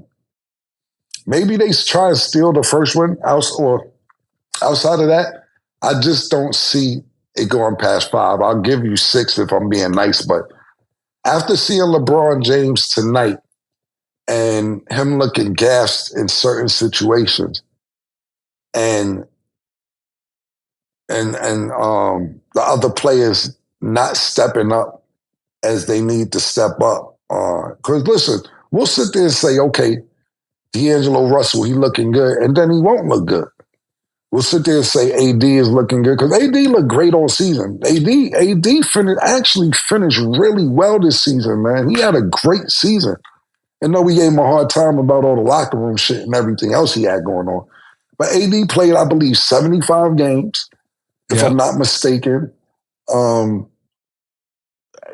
Speaker 4: maybe they try and steal the first one outside of that. I just don't see it going past 5. I'll give you 6 if I'm being nice, but after seeing LeBron James tonight and him looking gassed in certain situations, and the other players not stepping up as they need to step up. Because listen, we'll sit there and say, okay, D'Angelo Russell, he looking good, and then he won't look good. We'll sit there and say AD is looking good because AD looked great all season. AD finished really well this season, man. He had a great season. And though we gave him a hard time about all the locker room shit and everything else he had going on. But AD played, I believe, 75 games, if I'm not mistaken.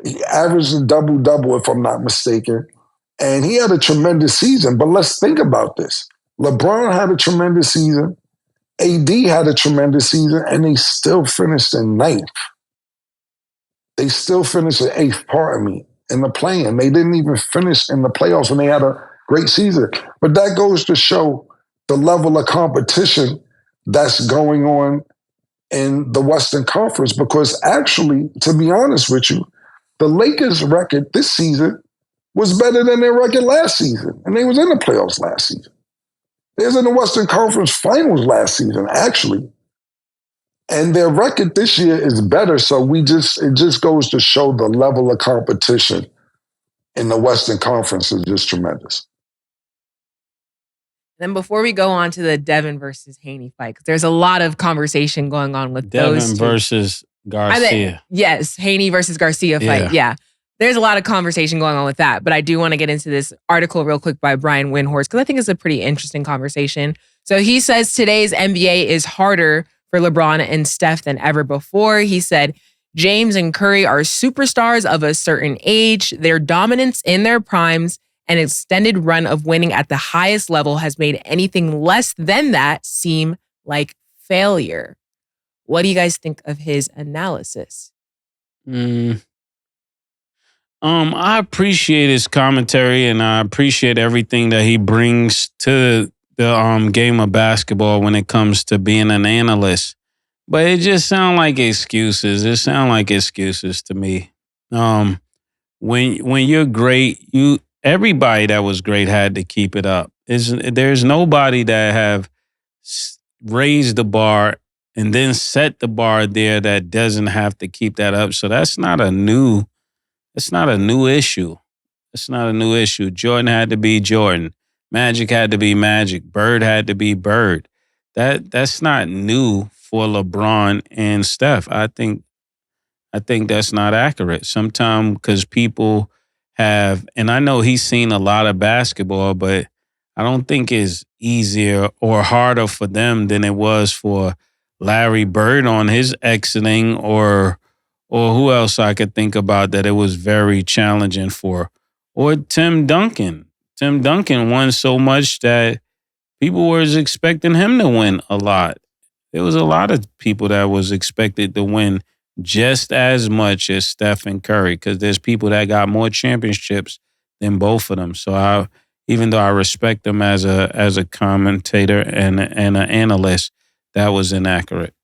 Speaker 4: He averaged a double-double, if I'm not mistaken. And he had a tremendous season. But let's think about this. LeBron had a tremendous season. AD had a tremendous season, and they still finished in 9th. They still finished in 8th, pardon me, in the play-in. They didn't even finish in the playoffs when they had a great season. But that goes to show the level of competition that's going on in the Western Conference because actually, to be honest with you, the Lakers' record this season was better than their record last season, and they was in the playoffs last season. They was in the Western Conference Finals last season, actually. And their record this year is better, so it just goes to show the level of competition in the Western Conference is just tremendous.
Speaker 2: Then before we go on to the Devin versus Haney fight, because there's a lot of conversation going on with those two.
Speaker 3: Devin versus Garcia.
Speaker 2: Yes, Haney versus Garcia fight. Yeah. There's a lot of conversation going on with that, but I do want to get into this article real quick by Brian Windhorst because I think it's a pretty interesting conversation. So he says today's NBA is harder for LeBron and Steph than ever before. He said, James and Curry are superstars of a certain age. Their dominance in their primes and extended run of winning at the highest level has made anything less than that seem like failure. What do you guys think of his analysis?
Speaker 3: I appreciate his commentary and I appreciate everything that he brings to the game of basketball when it comes to being an analyst. But it just sounds like excuses. It sounds like excuses to me. When you're great, everybody that was great had to keep it up. There's nobody that have raised the bar and then set the bar there that doesn't have to keep that up. So that's not a new issue. It's not a new issue. Jordan had to be Jordan. Magic had to be Magic. Bird had to be Bird. That's not new for LeBron and Steph. I think that's not accurate. Sometimes because people have, and I know he's seen a lot of basketball, but I don't think it's easier or harder for them than it was for Larry Bird on his exiting, or who else I could think about that it was very challenging for, or Tim Duncan. Tim Duncan won so much that people was expecting him to win a lot. There was a lot of people that was expected to win just as much as Steph and Curry, because there's people that got more championships than both of them. So even though I respect them as a commentator and an analyst, that was inaccurate.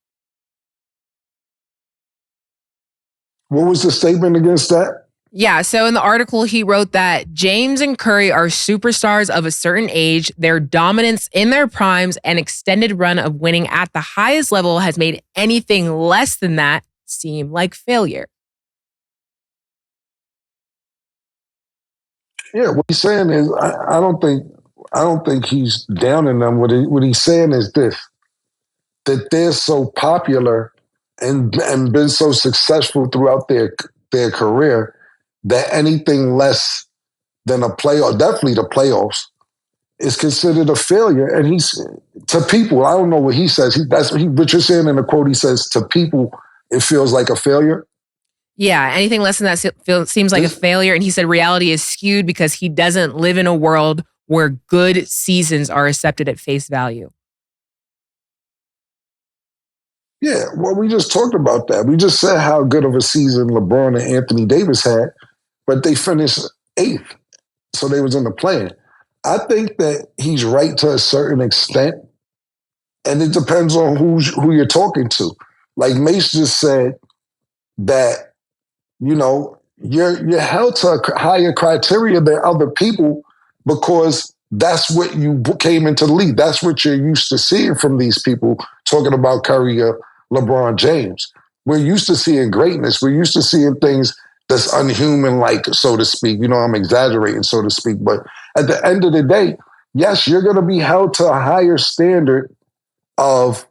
Speaker 4: What was the statement against that?
Speaker 2: Yeah, so in the article, he wrote that James and Curry are superstars of a certain age. Their dominance in their primes and extended run of winning at the highest level has made anything less than that seem like failure.
Speaker 4: Yeah, what he's saying is, I don't think he's downing them. What he's saying is this: that they're so popular and been so successful throughout their career that anything less than a playoff, definitely the playoffs, is considered a failure. And he's, to people, I don't know what he says. What you're saying in the quote, he says, to people, it feels like a failure.
Speaker 2: Yeah, anything less than that seems like a failure. And he said reality is skewed because he doesn't live in a world where good seasons are accepted at face value.
Speaker 4: Yeah, well, we just talked about that. We just said how good of a season LeBron and Anthony Davis had, but they finished 8th, so they was in the play-in. I think that he's right to a certain extent, and it depends on who you're talking to. Like Mase just said that, you're held to a higher criteria than other people because that's what you came into the league. That's what you're used to seeing from these people, talking about Curry or LeBron James. We're used to seeing greatness. We're used to seeing things that's unhuman-like, so to speak. I'm exaggerating, so to speak. But at the end of the day, yes, you're going to be held to a higher standard of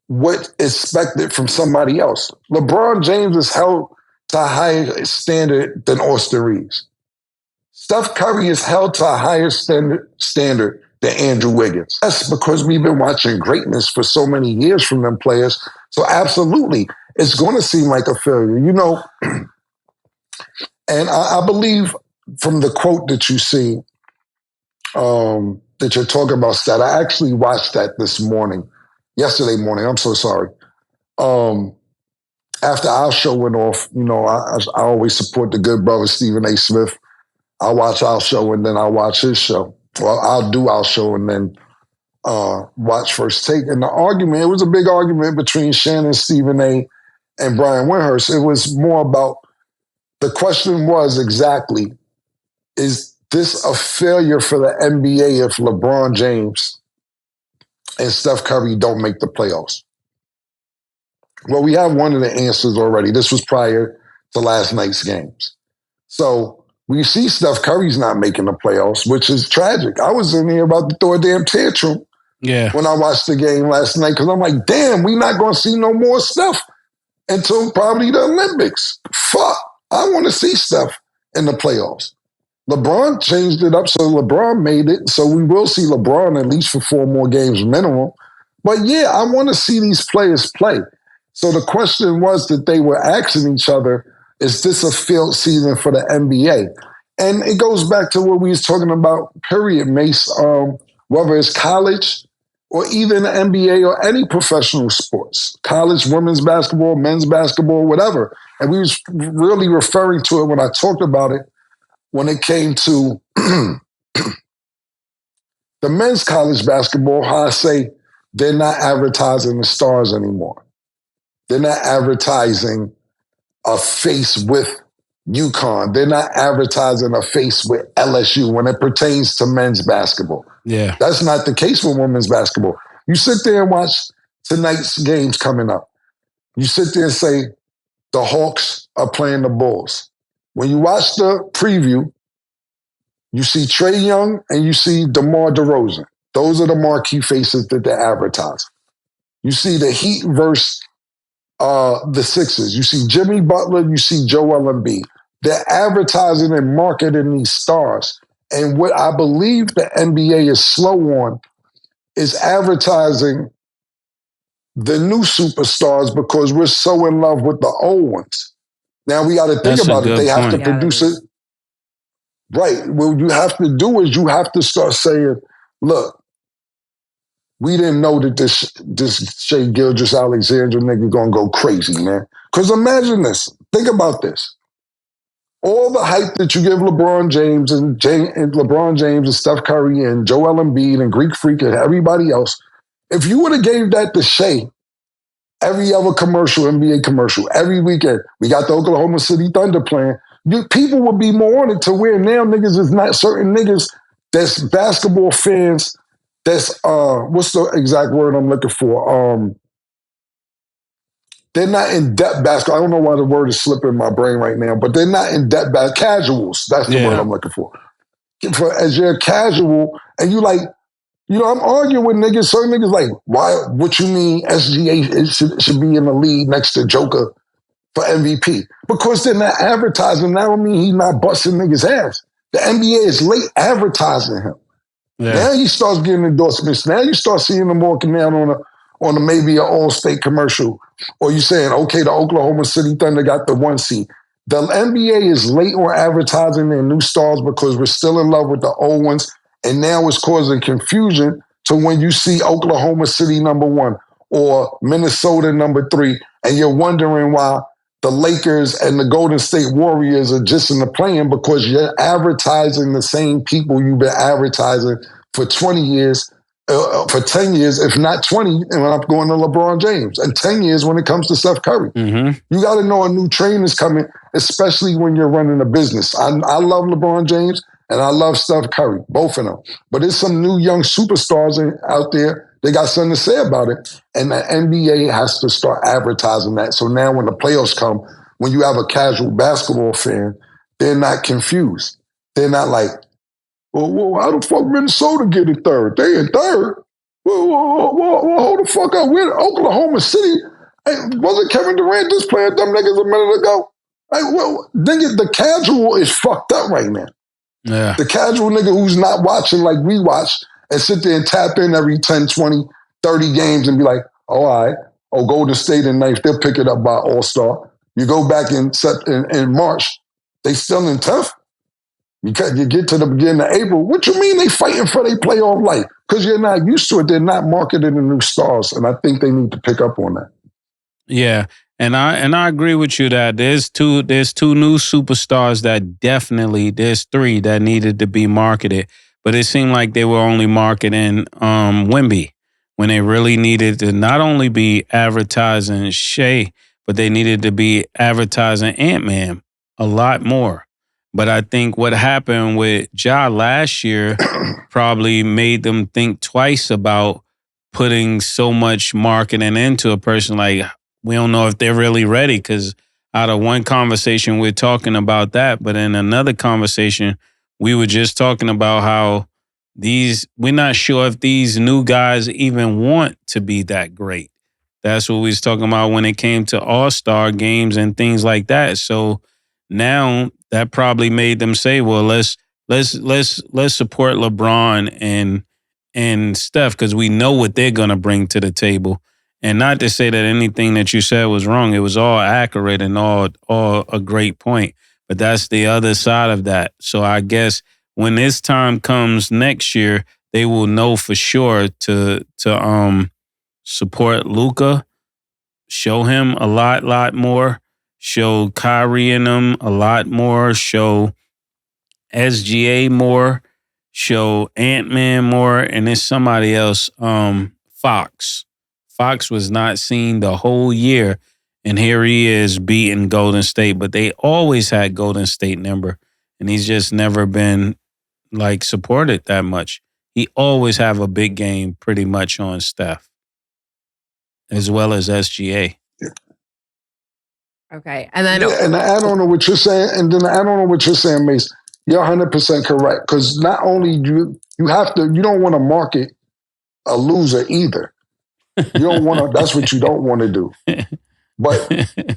Speaker 4: what is expected from somebody else. LeBron James is held to a higher standard than Austin Reeves. Steph Curry is held to a higher standard than Andrew Wiggins. That's because we've been watching greatness for so many years from them players. So absolutely, it's going to seem like a failure, And I believe from the quote that you see, that you're talking about, Stat, I actually watched that yesterday morning. I'm so sorry. After our show went off, I always support the good brother Stephen A. Smith. I'll watch our show and then I'll watch his show. Well, I'll do our show and then watch First Take. And it was a big argument between Shannon, Stephen A. and Brian Windhurst. It was more about, the question was exactly, is this a failure for the NBA if LeBron James and Steph Curry don't make the playoffs? Well, we have one of the answers already. This was prior to last night's games. So we see Steph Curry's not making the playoffs, which is tragic. I was in here about to throw a damn tantrum when I watched the game last night because I'm like, damn, we not going to see no more Steph until probably the Olympics. Fuck, I want to see Steph in the playoffs. LeBron changed it up, so LeBron made it. So we will see LeBron at least for 4 more games minimum. But yeah, I want to see these players play. So the question was that they were asking each other, is this a failed season for the NBA? And it goes back to what we was talking about, period, Mase, whether it's college or even the NBA or any professional sports, college, women's basketball, men's basketball, whatever. And we was really referring to it when I talked about it when it came to the men's college basketball, how I say they're not advertising the stars anymore. They're not advertising a face with UConn. They're not advertising a face with LSU when it pertains to men's basketball.
Speaker 3: Yeah.
Speaker 4: That's not the case with women's basketball. You sit there and watch tonight's games coming up. You sit there and say, the Hawks are playing the Bulls. When you watch the preview, you see Trae Young and you see DeMar DeRozan. Those are the marquee faces that they're advertising. You see the Heat versus the Sixers. You see Jimmy Butler, you see Joel Embiid. They're advertising and marketing these stars. And what I believe the NBA is slow on is advertising the new superstars because we're so in love with the old ones. Now we got to think about it. They have to produce it. Right. What you have to do is you have to start saying, look, we didn't know that this Shea Gilgeous-Alexander nigga gonna go crazy, man. Because imagine this. Think about this. All the hype that you give LeBron James and Steph Curry and Joel Embiid and Greek Freak and everybody else, if you would have gave that to Shea, every other commercial, NBA commercial, every weekend, we got the Oklahoma City Thunder playing, people would be more on it to where now niggas is not certain niggas that's basketball fans. That's what's the exact word I'm looking for? They're not in depth basketball. I don't know why the word is slipping in my brain right now, but they're not in depth casuals. That's the word I'm looking for. As you're casual, and you like, I'm arguing with niggas. Certain niggas like, why? What you mean SGA should be in the league next to Joker for MVP? Because they're not advertising. That don't mean he's not busting niggas' ass. The NBA is late advertising him. Yeah. Now he starts getting endorsements. Now you start seeing him walking down on a maybe an All-State commercial. Or you saying, okay, the Oklahoma City Thunder got the 1 seed. The NBA is late on advertising their new stars because we're still in love with the old ones. And now it's causing confusion to when you see Oklahoma City #1 or Minnesota #3, and you're wondering why the Lakers and the Golden State Warriors are just in the playing because you're advertising the same people you've been advertising for 20 years, for 10 years, if not 20, and I'm going to LeBron James, and 10 years when it comes to Steph Curry. Mm-hmm. You got to know a new train is coming, especially when you're running a business. I love LeBron James and I love Steph Curry, both of them. But there's some new young superstars out there. They got something to say about it. And the NBA has to start advertising that. So now when the playoffs come, when you have a casual basketball fan, they're not confused. They're not like, well, how the fuck Minnesota get it third? They in third? Well, hold the fuck up. We're in Oklahoma City. Hey, wasn't Kevin Durant just playing them niggas a minute ago? Hey, well, the casual is fucked up right now. Yeah. The casual nigga who's not watching like we watch and sit there and tap in every 10, 20, 30 games and be like, oh, all right. Oh, Golden State in ninth, they'll pick it up by All-Star. You go back in March, they still in 10th. You get to the beginning of April. What you mean they fighting for their playoff life? Because you're not used to it. They're not marketing the new stars, and I think they need to pick up on that.
Speaker 3: Yeah, and I agree with you that there's two new superstars that definitely, there's 3 that needed to be marketed, but it seemed like they were only marketing Wemby when they really needed to not only be advertising Shea, but they needed to be advertising Ant-Man a lot more. But I think what happened with Ja last year probably made them think twice about putting so much marketing into a person. Like, we don't know if they're really ready, because out of one conversation, we're talking about that. But in another conversation, we were just talking about how we're not sure if these new guys even want to be that great. That's what we was talking about when it came to All-Star games and things like that. So now that probably made them say, well, let's support LeBron and Steph, because we know what they're going to bring to the table. And not to say that anything that you said was wrong. It was all accurate and all a great point. But that's the other side of that. So I guess when this time comes next year, they will know for sure to support Luka, show him a lot more, show Kyrie in them a lot more, show SGA more, show Ant-Man more, and there's somebody else, Fox. Fox was not seen the whole year, and here he is beating Golden State, but they always had Golden State number, and he's just never been like supported that much. He always have a big game pretty much on Steph, as well as SGA.
Speaker 2: Okay, and then
Speaker 4: and I don't know what you're saying, Mase. You're 100% correct, because not only you don't want to market a loser either. You don't want to. That's what you don't want to do. But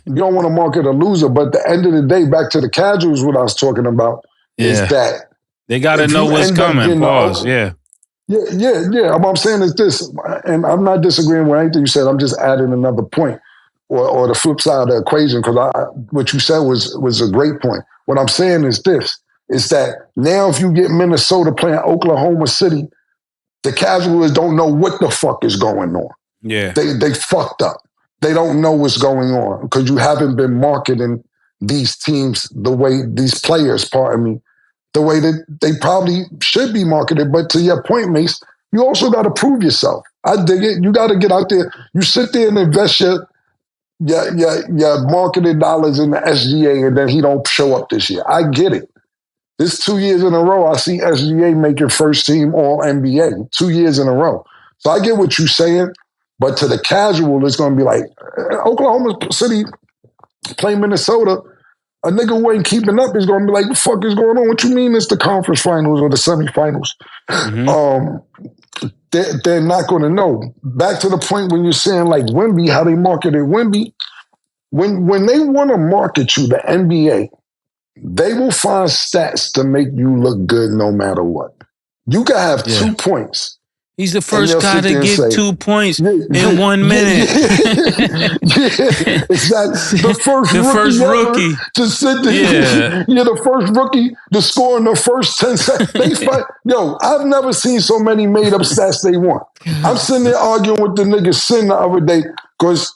Speaker 4: you don't want to market a loser. But at the end of the day, back to the casuals, what I was talking about is that
Speaker 3: they got to know what's coming. Pause. Yeah.
Speaker 4: Yeah. What I'm saying is this, and I'm not disagreeing with anything you said. I'm just adding another point, or the flip side of the equation, because what you said was a great point. What I'm saying is this: is that now if you get Minnesota playing Oklahoma City, the casuals don't know what the fuck is going on.
Speaker 3: Yeah,
Speaker 4: they fucked up. They don't know what's going on because you haven't been marketing these teams the way these players, pardon me, the way that they probably should be marketed. But to your point, Mase, you also got to prove yourself. I dig it. You got to get out there. You sit there and invest your marketing dollars in the SGA, and then he don't show up this year. I get it. This 2 years in a row, I see SGA making first team All NBA 2 years in a row. So I get what you're saying, but to the casual, it's going to be like Oklahoma City playing Minnesota. A nigga who ain't keeping up is going to be like, what the fuck is going on? What you mean it's the conference finals or the semifinals? They're not going to know. Back to the point when you're saying like Wemby, how they marketed Wemby. When they want to market you, the NBA, they will find stats to make you look good no matter what. You can have 2 points.
Speaker 3: He's the first guy to get 2 points in 1 minute.
Speaker 4: Exactly. The first rookie to sit there. You're the first rookie to score in the first 10 seconds. I've never seen so many made-up stats they want. I'm sitting there arguing with the nigga Sin the other day because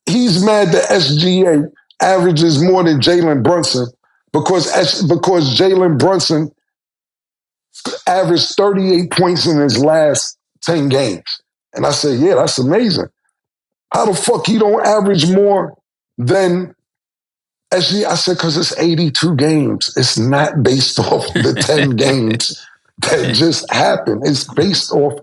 Speaker 4: he's mad that SGA averages more than Jalen Brunson because Jalen Brunson averaged 38 points in his last 10 games. And I said, yeah, that's amazing. How the fuck you don't average more than SGA? I said, because it's 82 games. It's not based off the 10 games that just happened. It's based off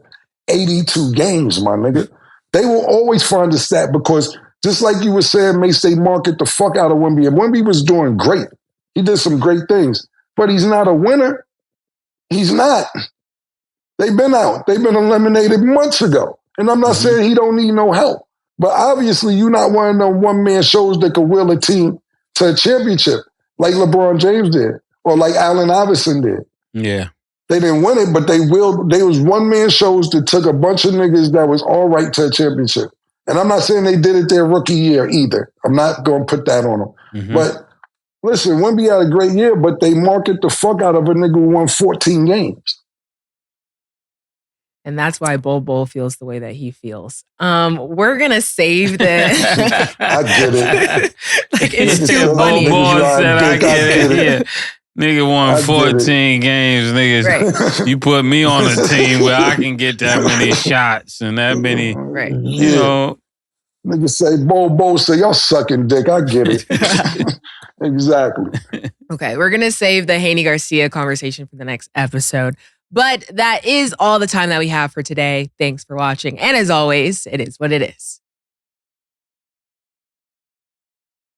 Speaker 4: 82 games, my nigga. They will always find a stat because just like you were saying, Mase, they market the fuck out of Wemby. And Wemby was doing great. He did some great things, but he's not a winner. He's not. They've been out. They've been eliminated months ago. And I'm not saying he don't need no help. But obviously, you're not one of them one-man shows that could will a team to a championship like LeBron James did or like Allen Iverson did.
Speaker 3: Yeah.
Speaker 4: They didn't win it, but they was one-man shows that took a bunch of niggas that was all right to a championship. And I'm not saying they did it their rookie year either. I'm not going to put that on them. But listen, Wemby had a great year, but they market the fuck out of a nigga who won 14 games.
Speaker 2: And that's why Bol feels the way that he feels. We're going to save this.
Speaker 4: I get it.
Speaker 2: Like, it's too funny.
Speaker 3: Bol said, I get it. Yeah. Nigga won 14 games. Niggas, right. You put me on a team where I can get that many shots and that many, you know.
Speaker 4: Niggas say, Bol say, y'all sucking dick. I get it. Exactly.
Speaker 2: Okay, we're going to save the Haney Garcia conversation for the next episode. But that is all the time that we have for today. Thanks for watching. And as always, it is what it is.